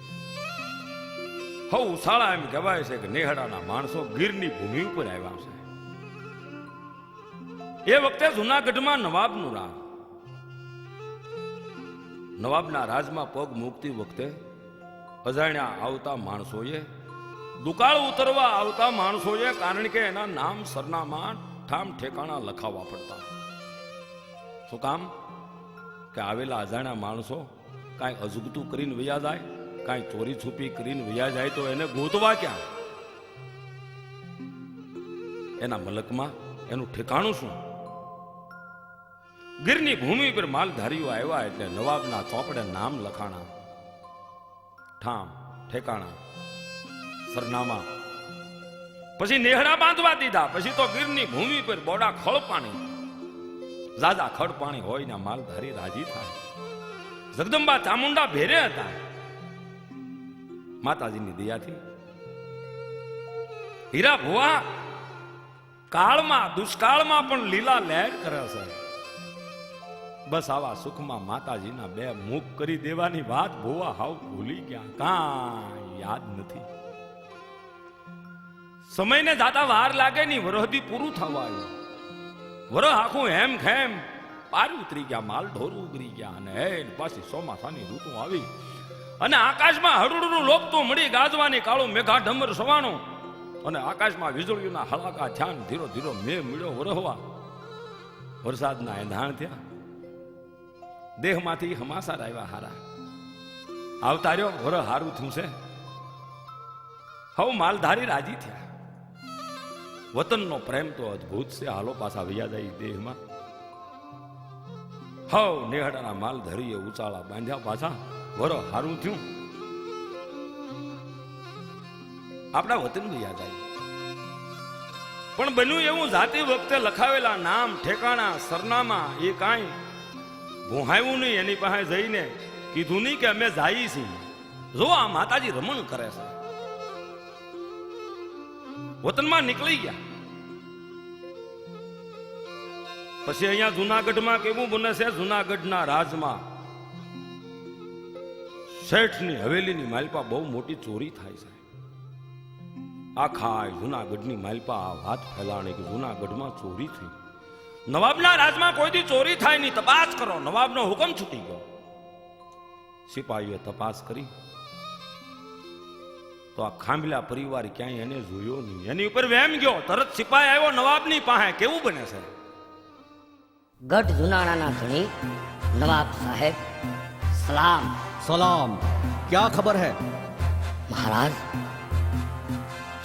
S2: હવ ઉસાળા એમ કહેવાય છે કે નેહડાના માણસો ગીરની ભૂમિ ઉપર આવ્યા છે. એ વખતે જુનાગઢમાં નવાબનું રાજ. નવાબના રાજમાં પગ મૂકતી વખતે અજાણ્યા આવતા માણસોએ, દુકાળ ઉતરવા આવતા માણસોએ, કારણ કે એના નામ સરનામા ઠામ ઠેકાણા લખાવવા પડતા. શું કામ? કે આવેલા અજાણ્યા માણસો કાંઈ અજુગતું કરીને વયા જાય, કાંઈ ચોરી છુપી કરીને વયા જાય તો એને ગોતવા ક્યાં? એના મલકમાં એનું ઠેકાણું શું? ગીરની ભૂમિ પર માલધારીઓ આવ્યા એટલે નવાબના ચોપડે નામ લખાણા, ઠામ ઠેકાણા સરનામા, પછી નેહડા બાંધવા દીધા. પછી તો ગીરની ભૂમિ પર બોડા ખળ પાણી, ઝાઝા ખડ પાણી હોય ને માલધારી રાજી થાય. જગદંબા ચામુંડા ભેરે હતા માતાજીની દયાથી. હીરા ભુવા કાળમાં દુષ્કાળમાં પણ લીલા લહેર કરે છે. બસ આવા સુખમાં માતાજીના બે મુખ કરી દેવાની વાત ભુવા હાવ ભૂલી ગયા, કાંઈ યાદ નથી. સમયને જાતા વાર લાગે ની, વરહદી પૂરું થવા આવ્યું. વરહ આખું હેમ ખેમ પારી ઉતરી ગયા, માલ ઢોરું ઉગરી ગયા, અને પાછી ચોમાસાની ઋતુ આવી અને આકાશમાં હળુડું લોપતું મળી ગાજવાની કાળું મેઘા ઢમર સવાણું, અને આકાશમાં વીજળીઓના હળાકા ધ્યાન ધીરો ધીરો મેં મળ્યો વરહવા. વરસાદના એંધાણ થયા, દેહમાંથી હમાસાર આવ્યા હારા. આવતાર્યો વરહ હારું થયું છે. હવે માલધારી રાજી થયા. વતનનો પ્રેમ તો અદ્ભુત છે, હાલો પાછા વૈયા જાય દેહમાં. હવ નેહડાના માલધારીએ ઉચાળા બાંધ્યા પાછા, વરહ હારું થયું. આપણા વતન વૈયા જાય. પણ બન્યું એવું, જાતિ વખતે લખાવેલા નામ ઠેકાણા સરનામા એ કાંઈ ભોહાયું નહીં. એની પાસે જઈને કીધું નહીં કે અમે જાય છીએ. જો આ માતાજી રમણ કરે છે. વતનમાં નીકળી ગયા. પછી અહીંયા જુનાગઢમાં કેવું બને છે, જુનાગઢના રાજમાં શેઠની હવેલીની માલપા બહુ મોટી ચોરી થાય છે. આખા જુનાગઢની માલપા આ વાત ફેલાણી કે જુનાગઢમાં ચોરી થઈ. નવાબના રાજમાં કોઈથી ચોરી થાય નહીં, તપાસ કરો. નવાબનો હુકમ છૂટી ગયો. સિપાહીએ તપાસ કરી તો આ ખાંભલા પરિવાર ક્યાંય એને જોયો નહીં. એની ઉપર વેમ ગયો. તરત સિપાહી આવ્યો નવાબની પાસે. કેવું બને છે?
S8: ગઢ જુનાણાના ધણી નવાબ સાહેબ, સલામ.
S3: सलाम, क्या खबर है?
S8: महाराज,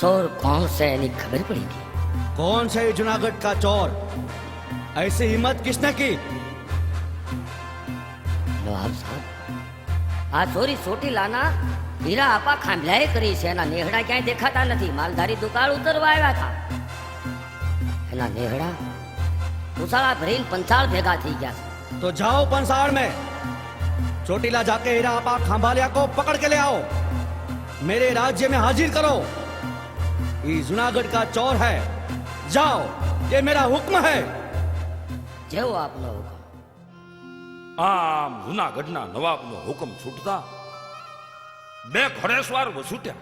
S8: चोर कौन से एनी खबर पड़ेगी?
S3: कौन से ये जूनागढ़ का चोर? ऐसी हिम्मत किसने की?
S8: नवाब साहब, આ ચોરી ચોટીલાના હીરા આપા ખાંભલાએ કરી છે. એના નેહડા ક્યાંય દેખાતા નથી. માલધારી દુકાળ ઉતરવા આવ્યા હતા. એના નેહડા ઉસાળા ભરીને પંચાળ ભેગા થઈ ગયા છે.
S3: तो जाओ पंसाड़ में, चोटीला जाके हीरा आपा खांभालिया को पकड़ के ले आओ, मेरे राज्य में हाजिर करो. ये जूनागढ़ का चोर है. जाओ, ये मेरा हुक्म है.
S8: જેવો આપનો હુકમ.
S2: આમ જુનાગઢના નવાબનો હુકમ છૂટતા બે ઘોડેસવાર વસૂટ્યા.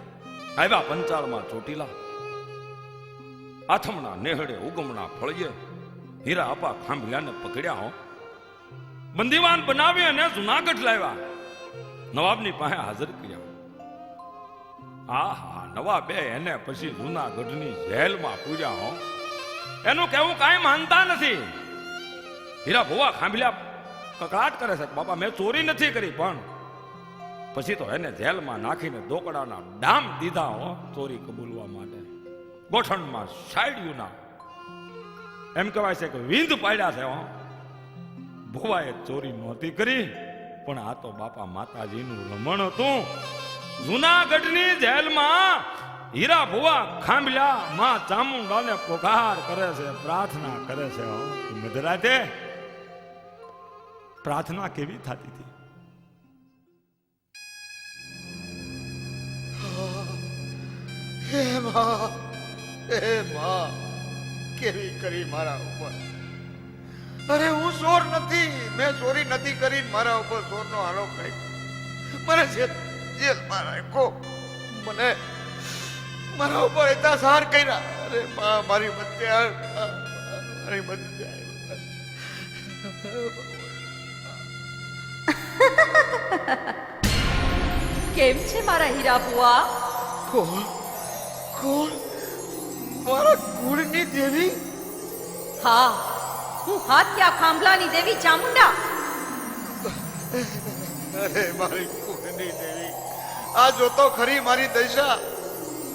S2: આવ્યા પંચાળમાં ચોટીલા. આથમણા નેહડે ઉગમણા ફળીએ હીરા આપા ખાંભલ્યાને પકડ્યા. હો બંદીવાન બનાવી અને જુનાગઢ લાવ્યા. નવાબની પાસે હાજર કર્યા. આહા, નવાબે એને પછી જુનાગઢની જેલમાં પૂર્યા. હો એનું કેવું કાંઈ માનતા નથી. હીરા ભુવા ખાંભલ્યા કકળાટ કરે છે, બાપા મેં ચોરી નથી કરી. પણ પછી તો એને જેલમાં નાખીને દોકડાના ડામ દીધા. હો ચોરી કબૂલવા માટે. ગોઠણમાં સાઈડ્યુના એમ કહેવાય છે કે વિંધ પાડ્યા છે. હો ભુવાએ ચોરી નહોતી કરી, પણ આ તો બાપા માતાજીનું રમણ હતું. જુનાગઢની જેલમાં હીરા ભુવા ખાંભલ્યા માં ચામુંડાને પોકાર કરે છે, પ્રાર્થના કરે છે. હો મધરાતે પ્રાર્થના કેવી થતી હતી?
S6: હે માં, હે માં, કેવી કરી મારા ઉપર. અરે હું ચોર નથી, મેં ચોરી નથી કરી. મારા ઉપર ચોરનો આરોપ કર્યો. મને જેલમાં રાખ્યો. મને મારા ઉપર અત્યાચાર કર્યા. અરે માં, મારી મધ્ય મારી મધ્ય.
S4: કેમ છે મારા હીરા બુઆ?
S6: કોણ કોણ? મારા કુળની દેવી?
S4: હા, હું હાથિયા ખાંભલાની દેવી ચામુંડા.
S6: અરે મારી કુળની દેવી, આ જોતો ખરી મારી દશા.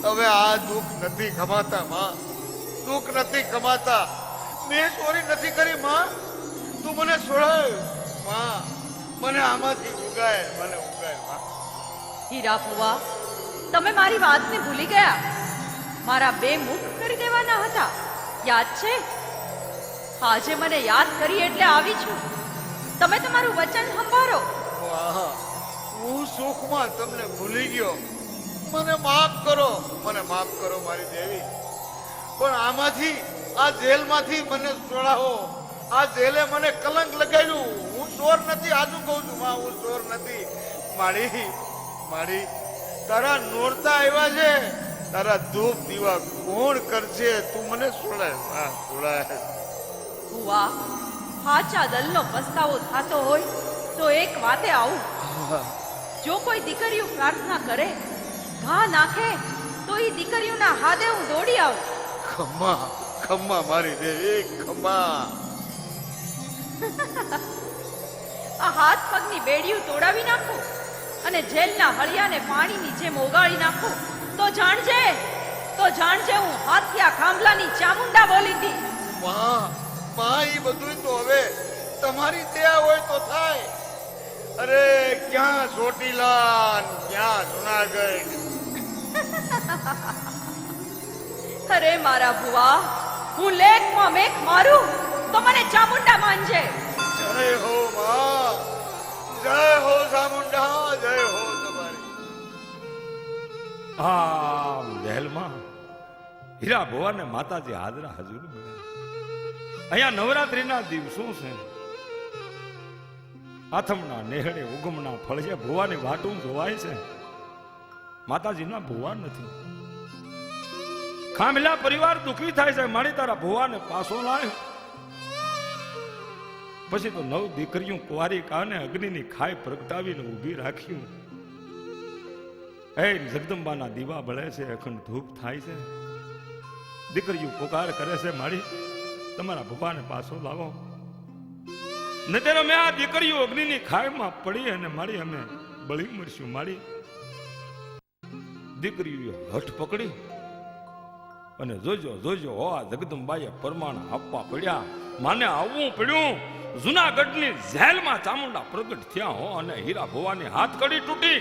S6: હવે આ દુઃખ નથી ખમાતા માં, દુઃખ નથી ખમાતા. મેં ચોરી નથી કરી માં, તું મને છોડાય માં, મને આમાંથી ઉગાય, મને ઉગાય માં.
S4: હીરા ભુવા, તમે મારી વાતને ભૂલી ગયા. મારા બે મુખ કરી દેવાના હતા, યાદ છે? આજે મને યાદ કરી એટલે આવી છું. તમે તમારું વચન સંભાળો.
S6: વાહ, હું સુખમાં તમને ભૂલી ગયો. મને માફ કરો, મને માફ કરો મારી દેવી. પણ આમાંથી, આ જેલમાંથી મને છોડાવો. આ જેલે મને કલંક લગાવ્યું. હું ચોર નથી, આજુ કહું છું માં, હું ચોર નથી. મારી મારી તારા નોરતા આવ્યા છે, તારા ધૂપ દીવા કોણ કરશે? તું મને છોડાય માં, છોડાય.
S4: ભુવા, સાચા દલનો પસ્તાવો થતો હોય તો એક વાતે આવું. જો કોઈ દીકરીઓ પ્રાર્થના કરે, ઘા નાખે, તો એ દીકરીઓના હાથે હું દોડી આવું.
S6: ખમ્મા ખમ્મા મારી દેવી, ખમ્મા.
S4: આ હાથ પગની બેડીઓ તોડાવી નાખું અને જેલના હળિયાને પાણીની જેમ ઓગાળી નાખું તો જાણજે, હું હાથિયા ખાંભલાની ચામુંડા બોલી હતી.
S6: માં માં, એ બધું તો હવે તમારી દયા હોય તો થાય. અરે ક્યાં ચોટીલા, ક્યાં જુનાગઢ.
S4: અરે મારા ભુવા, હું લેખમાં મેખ મારું તો મને ચામુંડા માનજે.
S6: જય હો માં, જય હો ચામુંડા, જય હો તમારી.
S2: આ મહેલમાં હીરા ભુવાને માતાજી હાજરા હજુર મળ્યા. અહીંયા નવરાત્રીના દિવસો છે. આથમના નેહડે ઉગમના ફળિયે ભુવાની વાટું જોવાય છે. માતાજીના ભુવા નથી. ખાંભલા પરિવાર દુખી થાય છે. મારી તારા ભુવાને પાછો લાવ્યો. પછી તો 9 દીકરીઓ કુંવારી કાને અગ્નિની ખાઈ પ્રગટાવીને ઊભી રાખ્યું. એ જગદંબાના દીવા બળે છે, અખંડ ધૂપ થાય છે. દીકરીઓ પુકાર કરે છે, મારી તમારા ભુવાને પાછો લાવો. નતેરો મેં આ દીકરીઓ અગ્નિની ખાઈમાં પડી અને મારી અમે બળી મરશું. મારી દીકરીઓ હઠ પકડી અને જોજો હો, આ જગદંબાએ પરમાણ આપવા પડ્યા. માને આવવું પડ્યું. જુનાગઢની જેલમાં ચામુંડા પ્રગટ થયા હો, અને હીરા ભુવાની હાથ કડી તૂટી.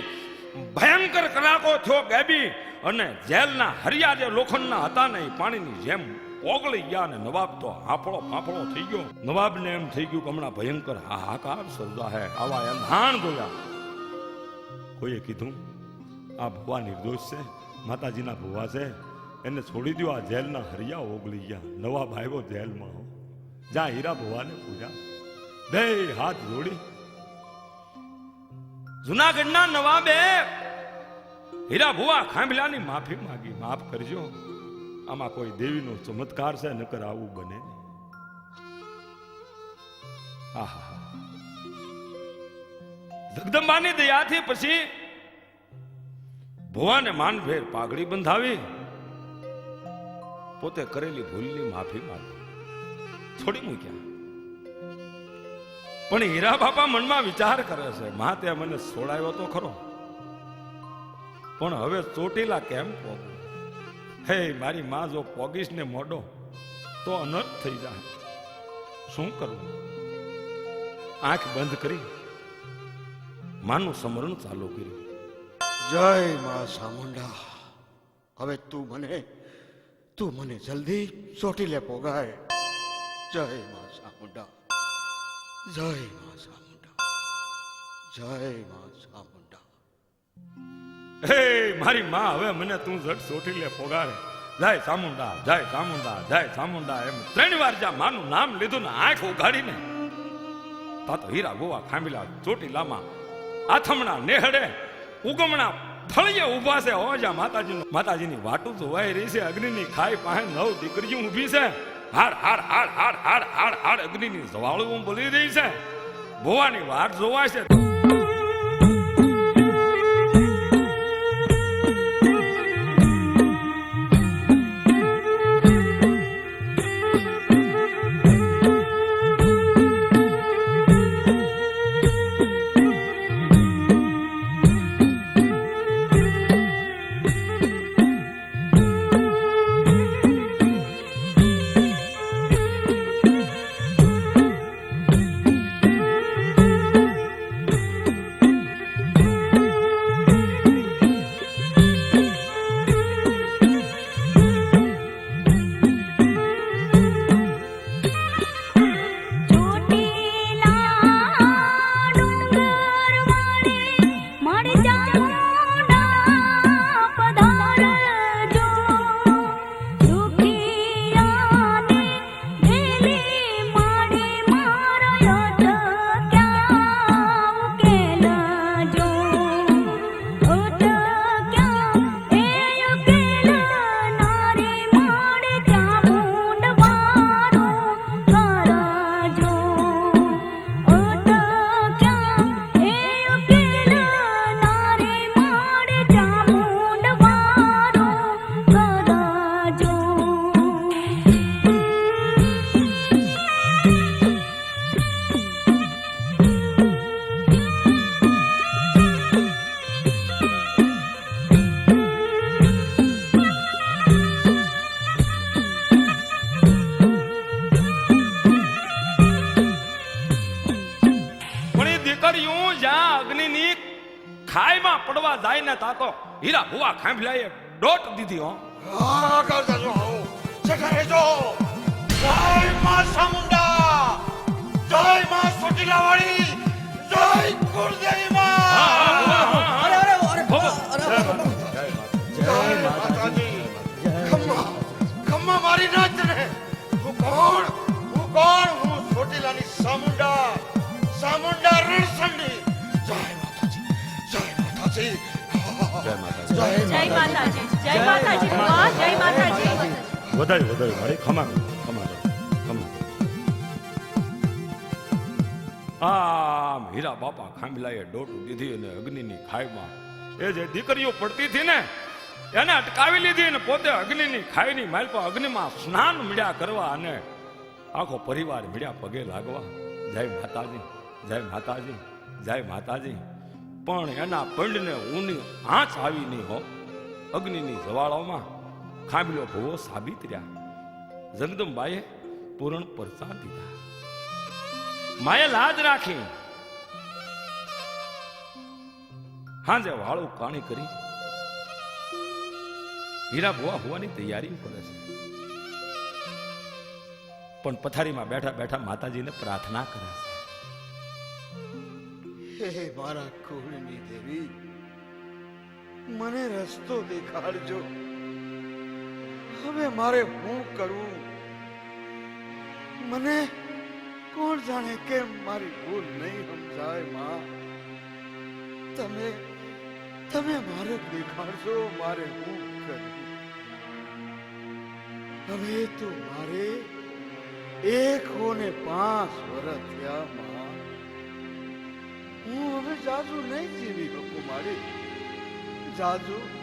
S2: ભયંકર કડાકો થયો ગેબી, અને જેલના હરિયા જે લોખંડના હતા ને એ પાણીની જેમ ઓગળી ગયા. અને નવાબ તો હાફળો ફાફળો થઈ ગયો. નવાબને એમ થઈ ગયું કે હમણાં ભયંકર હાહાકાર સર્જા હે. આવા અંધાણ જોયા. કોઈએ કીધું આ ભુવા નિર્દોષ છે, માતાજીના ભુવા છે, એને છોડી દો. આ જેલના હરિયા ઓગળી ગયા. નવાબ આવ્યો જેલમાં. જ્યાં હીરા ભુવાને પૂજા, બે હાથ જોડી. જુનાગઢના નવાબે હીરા ભુવા ખાંભલાની માફી માંગી. માફ કરજો, આમાં કોઈ દેવીનો ચમત્કાર છે, નકર આવું બને. આહા, જગદંબાની દયાથી પછી ભુવાને માનભેર પાઘડી બંધાવી, પોતે કરેલી ભૂલની માફી માંગી, છોડી મૂક્યા. પણ હીરા બાપા મનમાં વિચાર કરે છે, માં તે મને છોડાયો તો ખરો, પણ હવે ચોટીલા કેમ પોગું? હે મારી માં, જો પોગીશ ને મોડો તો અનર્થ થઈ જાય. શું કરવું? આંખ બંધ કરી માનું સ્મરણ ચાલુ કર્યું.
S6: જય માં ચામુંડા, હવે તું મને જલ્દી ચોટીલે પોગાય. જય માં ચામુંડા, જય માં ચામુંડા, જય માં ચામુંડા.
S2: હે મારી માં, હવે મને તું જટ ચોટીલે પોગાડે. જય ચામુંડા, જય ચામુંડા, જય ચામુંડા એમ 3 વાર જ્યાં માનું નામ લીધું ને આંખ ઉગાડીને, તા તો હીરા ભુવા ખાંભલા ચોટીલામાં આથમણા નેહડે ઉગમણા ફળિયે ઊભા છે. હો, જ્યાં માતાજીની વાટું જોવાઈ રહી છે. અગ્નિની ખાઈ પાસે 9 દીકરીઓ ઊભી છે. હાડ હાડ હાડ હાડ હાડ હાડ હાડ અગ્નિની જવાળું બોલી રહી છે. ભુવાની વાટ જોવાય છે. જ્યાં અગ્નિની ખાઈમાં પડવા જાય ને તા તો હીરા ભુવા ખાંભલાએ ડોટ દીધી હો.
S6: હા કરતા જો આવો સખરે જો જય માં ચામુંડા જય માં ચોટીલાવાળી જય કુળદેવી માં
S1: અરે અરે અરે
S2: ભો, ભો.
S6: જય માતાજી ખમ્મા ખમ્મા મારી નાચ ને હું કોણ હું ચોટીલાની ચામુંડા ચામુંડા રણસંડી જય માતાજી
S2: જય માતાજી.
S4: જય માતાજી જય માતાજી ભુવા જય માતાજી
S2: વધારે મારી ખમા આમ હીરા બાપા ખાંભલાએ ડોટું દીધી અને અગ્નિની ખાઈમાં એ જે દીકરીઓ પડતી હતી ને એને અટકાવી લીધી અને પોતે અગ્નિની ખાઈની માલ પર અગ્નિમાં સ્નાન મળ્યા કરવા અને આખો પરિવાર મળ્યા પગે લાગવા. જય માતાજી જય માતાજી જય માતાજી. પણ એના પંડને ઊની આંચ આવી નહીં હો. અગ્નિની જવાળાઓમાં ખાંભલો ભવો સાબિત રહ્યા. જગદંબાએ પૂરણ પરસાદ દીધા. માએ લાજ રાખી હાજે વાળું કાણી કરી હીરા ભુવા હોવાની તૈયારી કરે છે. પણ પથારીમાં બેઠા બેઠા માતાજીને પ્રાર્થના કરે છે.
S6: હે મારા કુળની દેવી મને રસ્તો દેખાડજો. હવે મારે શું કરવું? મને કોણ જાણે કેમ મારી ભૂલ નહીં સમજાય માં. તમે મારે દેખાડજો મારે શું કરવું. હવે તો મારે 105 વર્ષ થયા માં. હું હવે જાજુ નહીં જીવી શકું મારી. જાજુ નહીં.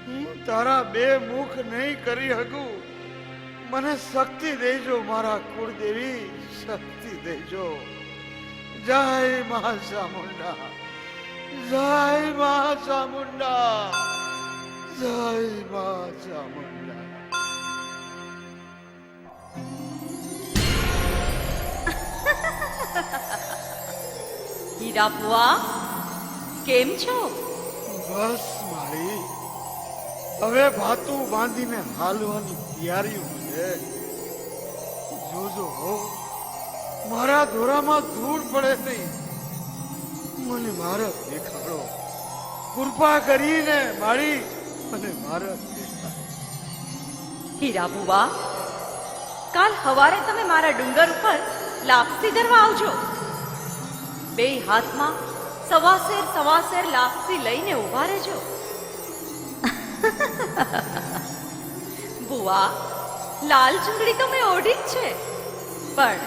S6: હું તારા બે મુખ નહીં કરી શકું. મને શક્તિ દેજો મારા કુળદેવી, શક્તિ દેજો. જય મા ચામુંડા, જય મા ચામુંડા, જય મા ચામુંડા.
S4: હીરા ભુવા કેમ છો?
S6: બસ મારી હવે ભાતું બાંધીને હાલવાની તૈયારીઓ છે. જોજો હો મારા દોરામાં ધૂળ પડે નહીં. મને મારત દેખાડો. કૃપા કરીને મારી મને મારત દેખાડો.
S4: હીરા ભુવા કાલ સવારે તમે મારા ડુંગર ઉપર લાપસી ધરવા આવજો. બે હાથમાં સવાસેર લાપસી લઈને ઊભા રહેજો. બુઆ લાલ ચુંદડી તો મેં ઓઢી જ છે, પણ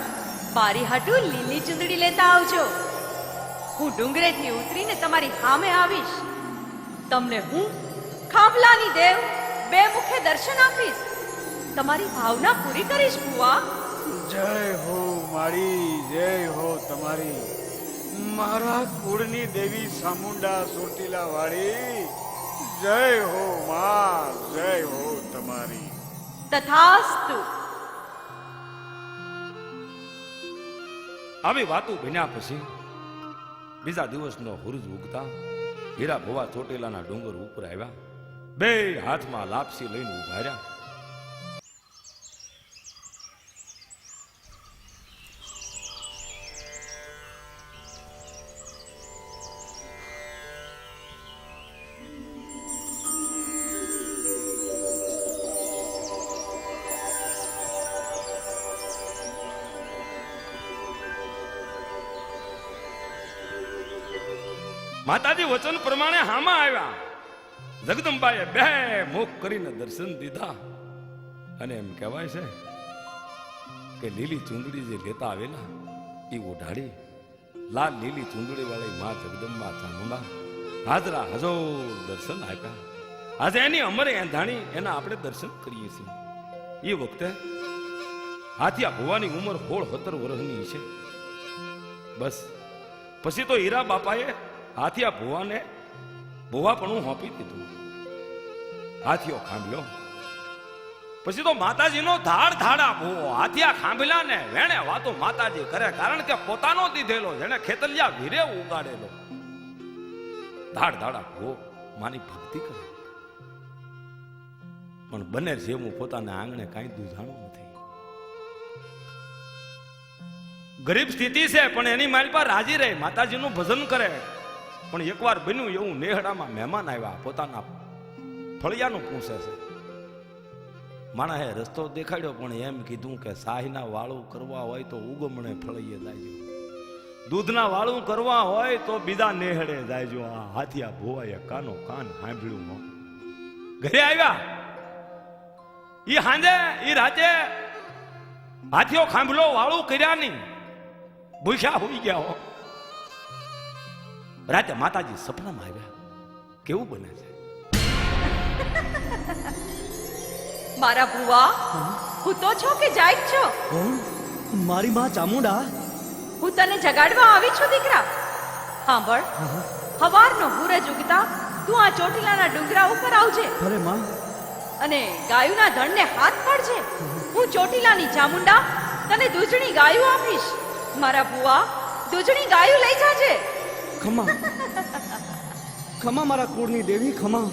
S4: મારી હાટુ લીલી ચુંદડી લેતા આવજો. હું ડુંગરેથી ઉતરીને તમારી સામે આવીશ. તમને હું ખાંભલાની દેવ બે મુખે દર્શન આપીશ. તમારી ભાવના પૂરી કરીશ બુઆ.
S6: જય હો મારી, જય હો તમારી. મારા કુળની દેવી ચામુંડા ચોટીલા વાળી. જય હો માં, જય હો તમારી.
S4: તથાસ્તુ.
S2: આવી વાતો બન્યા પછી બીજા દિવસનો હુરજ ઉગતા હીરા ભુવા ચોટીલાના ડુંગર ઉપર આવ્યા. બે હાથમાં લાપસી લઈને ઉભા રહ્યા. માતાજી વચન પ્રમાણે હામાં આવ્યા. જગદંબાએ બે મુખ કરીને દર્શન દીધા અને એમ કહેવાય છે કે લીલી ચૂંદડી જે લેતા આવેલા એ ઓઢાડી લાલ લીલી ચૂંદડી વાળી માં જગદંબા ચામુંડા હાજરા હજોર દર્શન આપ્યા. આજે એની અમરે એંધાણી એના આપણે દર્શન કરીએ છીએ. એ વખતે હાથિયા ભુવાની ઉંમર 16-17 વર્ષની છે. બસ પછી તો હીરા બાપાએ હાથિયા ભુવાને ભુવાપણું હોપી દીધું. હાથીઓ ખાંભ્યો પછી તો માતાજીનો ધાડ ધાડા ભૂવો હાથિયા ખાંભલા ને વેણે વાતો માતાજી કરે, કારણ કે પોતાનો દીધેલો જેને ખેતલિયા વીરે ઉગાડેલો ધાડ ધાડા ભૂવો માની ભક્તિ કરે. પણ બને જેવું પોતાના આંગણે કાંઈ દૂધાણું નથી. ગરીબ સ્થિતિ છે પણ એની માલ પર રાજી રહે, માતાજીનું ભજન કરે. પણ એકવાર બન્યું એવું, નેહડામાં મહેમાન આવ્યા, પોતાના ફળિયાનું પૂછે છે. માણસે રસ્તો દેખાડ્યો પણ એમ કીધું કે શાહીના વાળું કરવા હોય તો ઉગમણે ફળીએ જાયજો, દૂધના વાળું કરવા હોય તો બીજા નેહડે જાયજો. આ હાથિયા ભોવાએ કાનો કાન સાંભળ્યું. ઘરે આવ્યા, ઈ હાંજે ઈ રાતે હાથીઓ ખાંભલો વાળું કર્યા નહીં, ભૂખ્યા હોઈ ગયા હો. રાતે માતાજી સપનામાં આવ્યા. કેવું બને છે
S4: મારા ભુવા, હું તો છો કે જાગ છો?
S3: કોણ? મારી માં ચામુંડા.
S4: હું તને જગાડવા આવી છું દીકરા. સાંભળ, સવારનો સૂરજ ઉગતા તું આ ચોટીલાના ડુંગરા ઉપર આવજે
S3: અરે માં.
S4: અને ગાયુના ધણને હાથ પાડજે. હું ચોટીલાની ચામુંડા તને દૂધણી ગાયું આપીશ. મારા ભુવા, દૂધણી ગાયું લઈ જાજે.
S3: ખમા ખમા મારા કુળની દેવી, ખમા.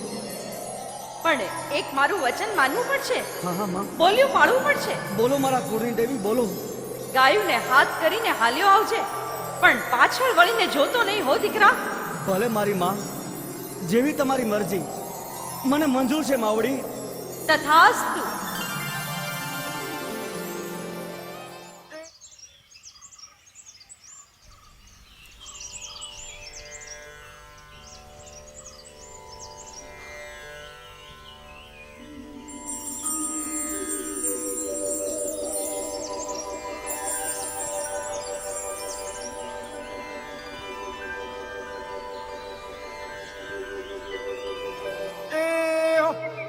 S4: પણ એક મારું વચન માનવું પડશે,
S3: હા હા માં.
S4: બોલ્યું પાડવું પડશે.
S3: બોલો મારા કુળની દેવી, બોલો.
S4: ગાયુંને હાથ કરીને હાલ્યો આવજે, પણ પાછળ વળીને જોતો નહીં હો દીકરા.
S3: ભલે મારી માં, જેવી તમારી મરજી, મને મંજૂર છે માવડી.
S4: તથાસ્તુ.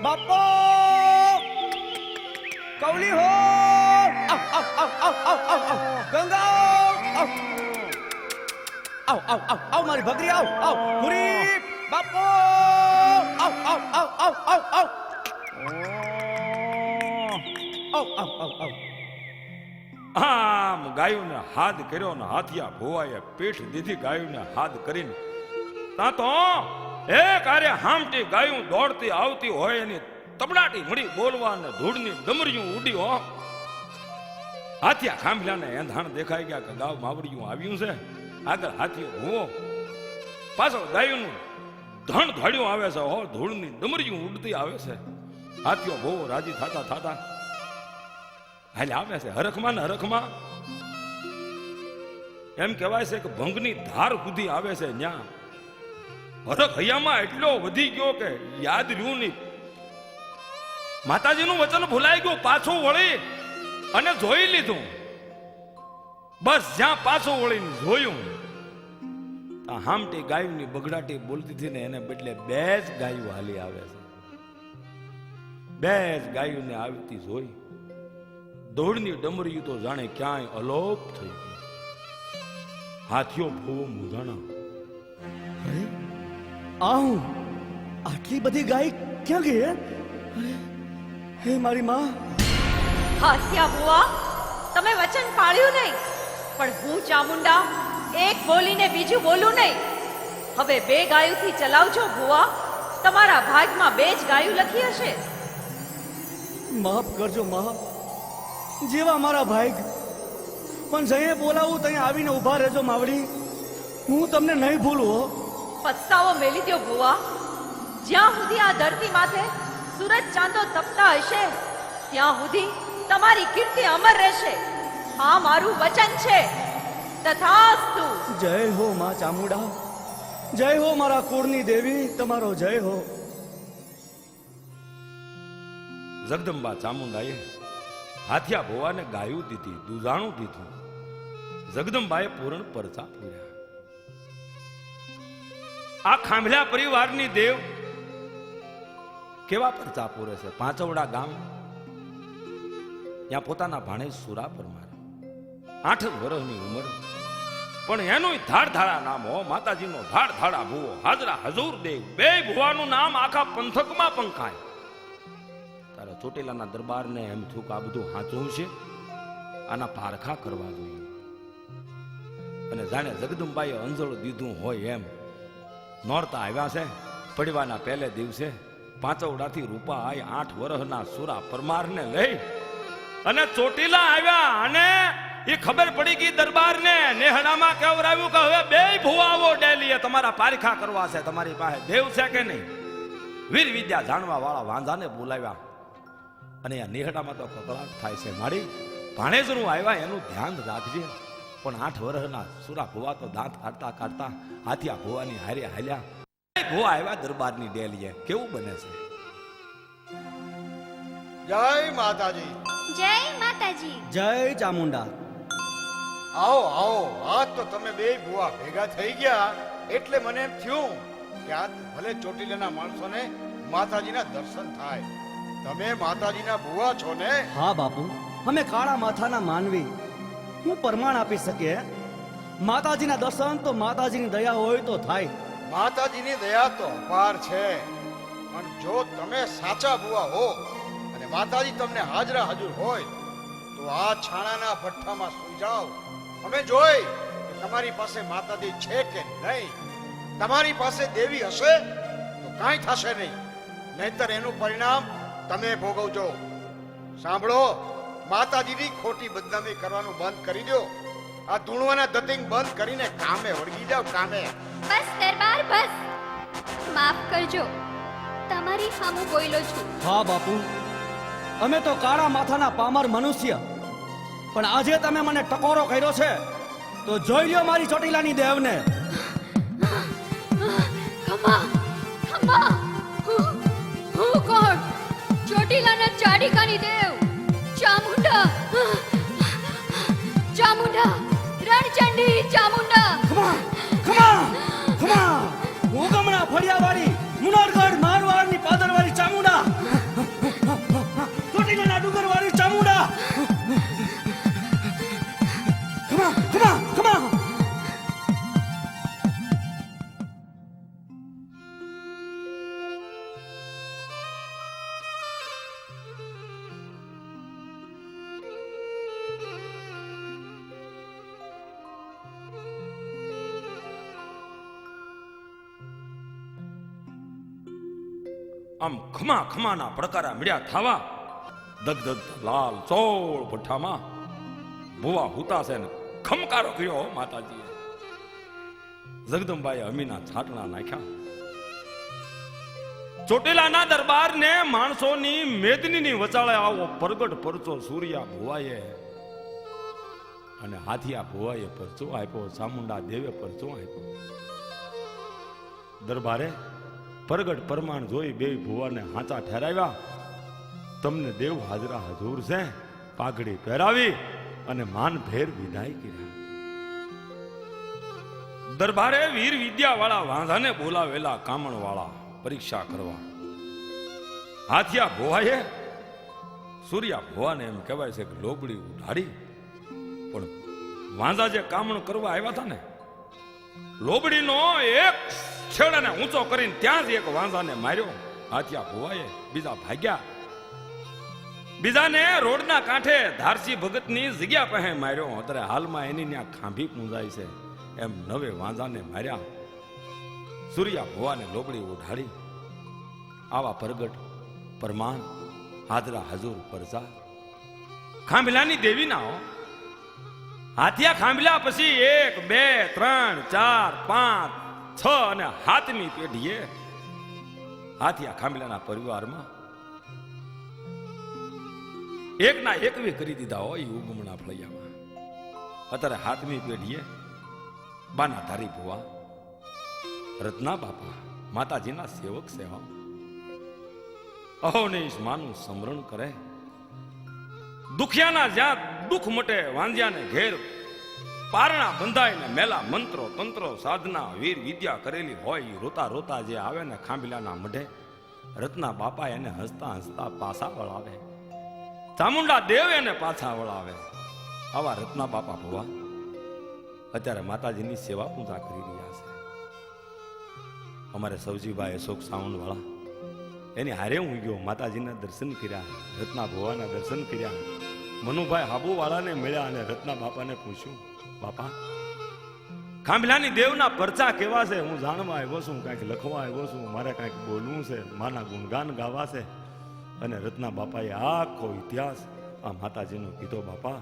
S3: બાપો કવલી હો, આવ આવ આવ આવ આવ આવ આવ ગંગા, આવ આવ આવ આવ આવ મારી ભગરી, આવ આવ પુરી બાપો, આવ આવ આવ આવ આવ આવ આવ આવ આવ આવ.
S2: આમ ગાયુંને હાથ કર્યો ને હાથિયા ભોવાએ પીઠ દીધી ગાયુંને હાથ કરીને. તા તો એક આરે હામટી ગાયું દોડતી આવતી હોય એની તબડાટી મળી બોલવા ને ધૂળની ડમરીયું ઉડી હો. હાથિયા ખાંભલાને એંધાણ દેખાઈ ગયા કે ગાવ માવડિયું આવ્યું છે. આગળ હાથીઓ ભૂવો, પાછળ ગાયુંનું ધણ ધડ્યું આવે છે હો, ધૂળની ડમરીયું ઉડતી આવે છે. હાથીઓ ભૂવો રાજી થાતા થાતા હાલે આવે છે હરખમાં ને હરખમાં. એમ કહેવાય છે કે ભંગની ધાર સુધી આવે છે. ન્યા હરખ હૈયામાં એટલો વધી ગયો કે યાદ રહ્યું નહીં. માતાજીનું વચન ભૂલાઈ ગયું, પાછું વળી અને જોઈ લીધું. બસ જ્યાં પાછું વળીને જોયું, હામટી ગાયુંની બગડાટી બોલતી હતી ને એને બદલે બે જ ગાયું હાલી આવે છે. બે જ ગાયુંને આવતી જોઈ દોડની ડમરીયું તો જાણે ક્યાંય અલોપ થઈ ગઈ. હાથીઓ ભૂવો મૂંઝાણા.
S3: આવું આટલી બધી ગાય ક્યાં ગઈ? હે મારી માં.
S4: હાસ્યા ભુવા, તમે વચન પાળ્યું નહીં, પણ હું ચામુંડા એક બોલીને બીજું બોલું નહીં. હવે બે ગાયુંથી ચલાવજો ભુવા. તમારા ભાગમાં બે જ ગાયું લખી હશે.
S3: માફ કરજો માં, જેવા મારા ભાઈ. પણ જઈએ બોલાવું ત્યાં આવીને ઊભા રહેજો માવડી, હું તમને નહીં ભૂલું હો.
S4: પસ્તાવો મેલી દ્યો ભુવા. જ્યાં સુધી આ ધરતી માથે સૂરજ ચાંદો તપતા હશે ત્યાં સુધી તમારી કીર્તિ અમર રહેશે. આ મારું વચન છે. તથાસ્તુ.
S3: જય હો માં ચામુંડા, જય હો મારા કુળની દેવી, તમારો જય હો.
S2: જગદંબા ચામુંડાએ હાથિયા ભોવાને ગાયું દીધી, દૂધાણું દીધું. જગદંબાએ પૂરણ પરચા પૂર્યા. આ ખાંભલા પરિવારની દેવ કેવા પરચા પૂરે છે. પાંચવડા ગામ, ત્યાં પોતાના ભાણે સુરા પરમાર, 8 વર્ષની ઉંમર, પણ એનું ધાડ ધાડા નામ હો. માતાજીનો ધાડ ધાડા ભૂવો, હાજરા હજુર દેવ, બે ભુવાનું નામ આખા પંથકમાં પંખાય. તારા ચોટીલાના દરબારને એમ થયું કે આ બધું સાચું છે, આના પારખા કરવા જોઈએ. અને જાણે જગદંબાઈએ અંજળ દીધું હોય એમ નોરતા આવ્યા છે. પડવાના પહેલે દિવસે પાંચવડાથી રૂપા આય 8 વર્ષના સુરા પરમારને લઈ અને ચોટીલા આવ્યા. અને એ ખબર પડી ગઈ દરબારને, નેહડામાં કહેવરાવ્યું કે હવે બે ભુવાઓ ડેલીએ તમારા પારખા કરવા છે, તમારી પાસે દેવ છે કે નહીં. વીર વિદ્યા જાણવા વાળા વાંધાને બોલાવ્યા. અને આ નેહડામાં તો કકળાટ થાય છે. મારી ભાણેજનું આવ્યા એનું ધ્યાન રાખજે. પણ 8 વર્ષના સુરા ભુવા તો દાંત કાઢતા કાઢતા હાથિયા ભુવાની હારે હાલ્યા. ભુવા આવ્યા દરબારની ડેલીએ. કેવું બને છે?
S6: જય માતાજી.
S5: જય માતાજી.
S3: જય ચામુંડા.
S6: આવો આવો. આજ તો તમે બે ભુવા ભેગા થઈ ગયા એટલે મને એમ થયું કે આજ ભલે ચોટીલાના માણસોને માતાજીના દર્શન થાય. તમે માતાજીના ભુવા છો ને?
S3: હા બાપુ, અમે કાળા માથાના માનવી. હું પ્રમાણ આપી શકે. માતાજીના દર્શન તો માતાજીની દયા હોય તો થાય.
S6: માતાજીની દયા તો અપાર છે, પણ જો તમે સાચા ભુવા હો અને માતાજી તમને હાજરા હાજર હોય તો આ છાણાના ભઠ્ઠામાં સૂઈ જાઓ. અમે જોઈ કે તમારી પાસે માતાજી છે કે નહીં. તમારી પાસે દેવી હશે તો કાંઈ થશે નહીં, નહીતર એનું પરિણામ તમે ભોગવજો. સાંભળો, માતાજીની ખોટી બદનામી કરવાનું બંધ કરી દો. આ ધૂણવાના ધતિંગ બંધ કરીને કામે વળગી જાઓ. કામે.
S7: બસ દરબાર બસ. માફ કરજો, તમારી સામું બોલ્યો છું.
S3: હા બાપુ, અમે તો કાળા માથાના પામર મનુષ્ય, પણ આજે તમે મને ટકોરો કર્યો છે તો જોઈ લ્યો મારી ચોટીલાની દેવને.
S7: ખમા ખમા. હું કોણ? ચોટીલાના ચાડિકાની દેવ ચામુંડા. ચામુંડા, રણચંડી ચામુંડા.
S3: ખમા ખમા ખમા. હું ગમણા ફળિયાવાળી મુનારગઢ મારવાડની પાદરવાળી ચામુંડા, ચોટીલાના ડુંગરવાળી ચામુંડા. ખમા ખમા ખમા.
S2: આમ ખમા ખમાના પડકારા મળ્યા થાવા. દગદગ લાલ ચોળ ભઠ્ઠામાં ભુવા હુતા છે ને ખમકારો કર્યો માતાજીએ. જગદંબાએ અમીના છાટણા નાખ્યા. ચોટીલાના દરબારને માણસોની મેદનીની વચાળે આવો પ્રગટ પરચો સૂર્યા ભુવાએ અને હાથિયા ભુવાએ પરચો આપ્યો. ચામુંડા દેવે પરચો આપ્યો. દરબારે પ્રગટ પરમાણ જોઈ બે ભુવાને હાચા ઠેરાવ્યા. તમને દેવ હાજરા હજુર છે, પાઘડી પહેરાવી અને માન ભેર વિદાય કર્યા. દરબારે વીર વિદ્યા વાળા વાંધાને બોલાવેલા કામણ વાળા પરીક્ષા કરવા. હાથિયા ભુવાએ સૂર્યા ભુવાને એમ કહેવાય છે કે લોબડી ઉઢાડી. પણ વાંધા જે કામણ કરવા આવ્યા હતા ને, લોબડીનો એક છેડાને ઊંચો કરીને ત્યાં જ એક વાંઝાને માર્યો હાથિયા ભુવાએ. બીજા ભાગ્યા. બીજાને રોડના કાંઠે ધારસી ભગતની જગ્યા પાસે માર્યો. અત્યારે હાલમાં એની ત્યાં ખાંભી પૂંજાય છે. એમ નવે વાંઝાને માર્યા. સૂર્યા ભુવાને લોબડી ઉઢાડી. આવા પ્રગટ પરમાન હાજરા હજુર પરજા ખાંભલાની દેવી ના હો. હાથિયા ખાંભલા પછી 1 2 3 4 5 6 અને 7મી પેઢીએ હાથિયા ખાંભલાના પરિવારમાં એકના એકવી કરી દીધા હોય ઉગમણા ફળિયામાં. અત્યારે 7મી પેઢીએ બાના ધારી ભુવા રત્ના બાપા માતાજીના સેવક સેવા અહોનિશ માનું સ્મરણ કરે. દુખિયાના જ્યાં દુઃખ મટે વાંજ્યાને ઘેર પારણા બંધાય ને મેલા મંત્રો તંત્રો સાધના વીર વિદ્યા કરેલી હોય રોતા રોતા જે આવે ને ખાંભલાના મઢે રત્ના બાપા એને હસતા હસતા પાછા વળાવે. ચામુંડા દેવ એને પાછા વળાવે. આવા રત્ના બાપા ભુવા અત્યારે માતાજીની સેવા પૂજા કરી રહ્યા છે. અમારે સૌજીભાઈ અશોક સાવણ વાળા એની હારે હું ગયો, માતાજીના દર્શન કર્યા, રત્ના ભુવાના દર્શન કર્યા, મનુભાઈ હાબુવાળાને મળ્યા અને રત્ના બાપાને પૂછ્યું, બાપા ખાંભલાની દેવના પરચા કેવા છે? હું જાણવા આવ્યો છું, કાંઈક લખવા આવ્યો છું, મારે કાંઈક બોલવું છે, માના ગુણગાન ગાવા છે. અને રત્ના બાપાએ આખો ઇતિહાસ આ માતાજીનો કીધો. બાપા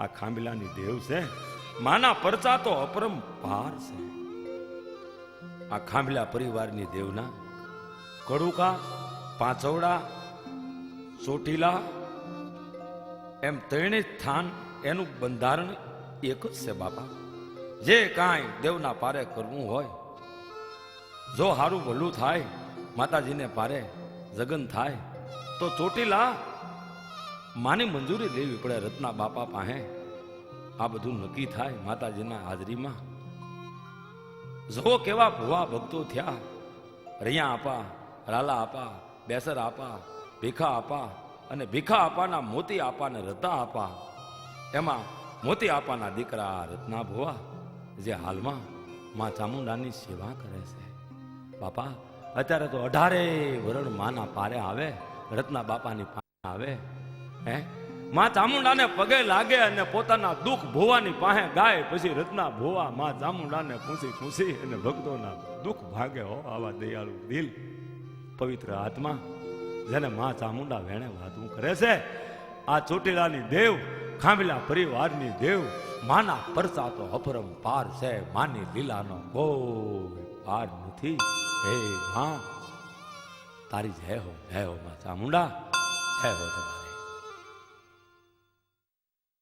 S2: આ ખાંભલાની દેવ છે, માના પરચા તો અપરંપાર છે. આ ખાંભલા પરિવારની દેવના કડુકા, પાંચવડા, ચોટીલા એમ ત્રણેય સ્થાન એનું બંધારણ એક જ છે. બાપા જે કાંઈ દેવના પારે કરવું હોય, જો હારું ભલું થાય, માતાજીને પારે જગન થાય, તો ચોટીલા માની મંજૂરી લેવી પડે. રત્ના બાપા પાસે આ બધું નક્કી થાય માતાજીના હાજરીમાં. જો કેવા ભુવા ભક્તો થયા, રૈયા આપા, રાલા આપા, બેસર આપા, ભીખા આપા અને ભીખા આપાના મોતી આપા ને રતા આપા. એમાં મોતી આપાના દીકરા રત્ના ભુવા જે હાલમાં માં ચામુંડાની સેવા કરે છે. બાપા અત્યારે તો 18 વરણ માના પારે આવે, રત્ના બાપાની પાસે આવે, હે માં ચામુંડાને પગે લાગે અને પોતાના દુઃખ ભુવાની પાસે ગાય. પછી રત્ના ભુવા માં ચામુંડાને પૂછી અને ભક્તોના દુઃખ ભાગે. હો આવા દયાળુ દિલ, પવિત્ર આત્મા, જેને માં ચામુંડા વેણે વાતું કરે છે. આ ચોટીલાની દેવ, ખાંભલા પરિવારની દેવ, માના પરચા તો અપરંપાર છે. માની લીલાનો કોઈ પાર નથી. હે માં તારી જય હો માં ચામુંડા, જય હો.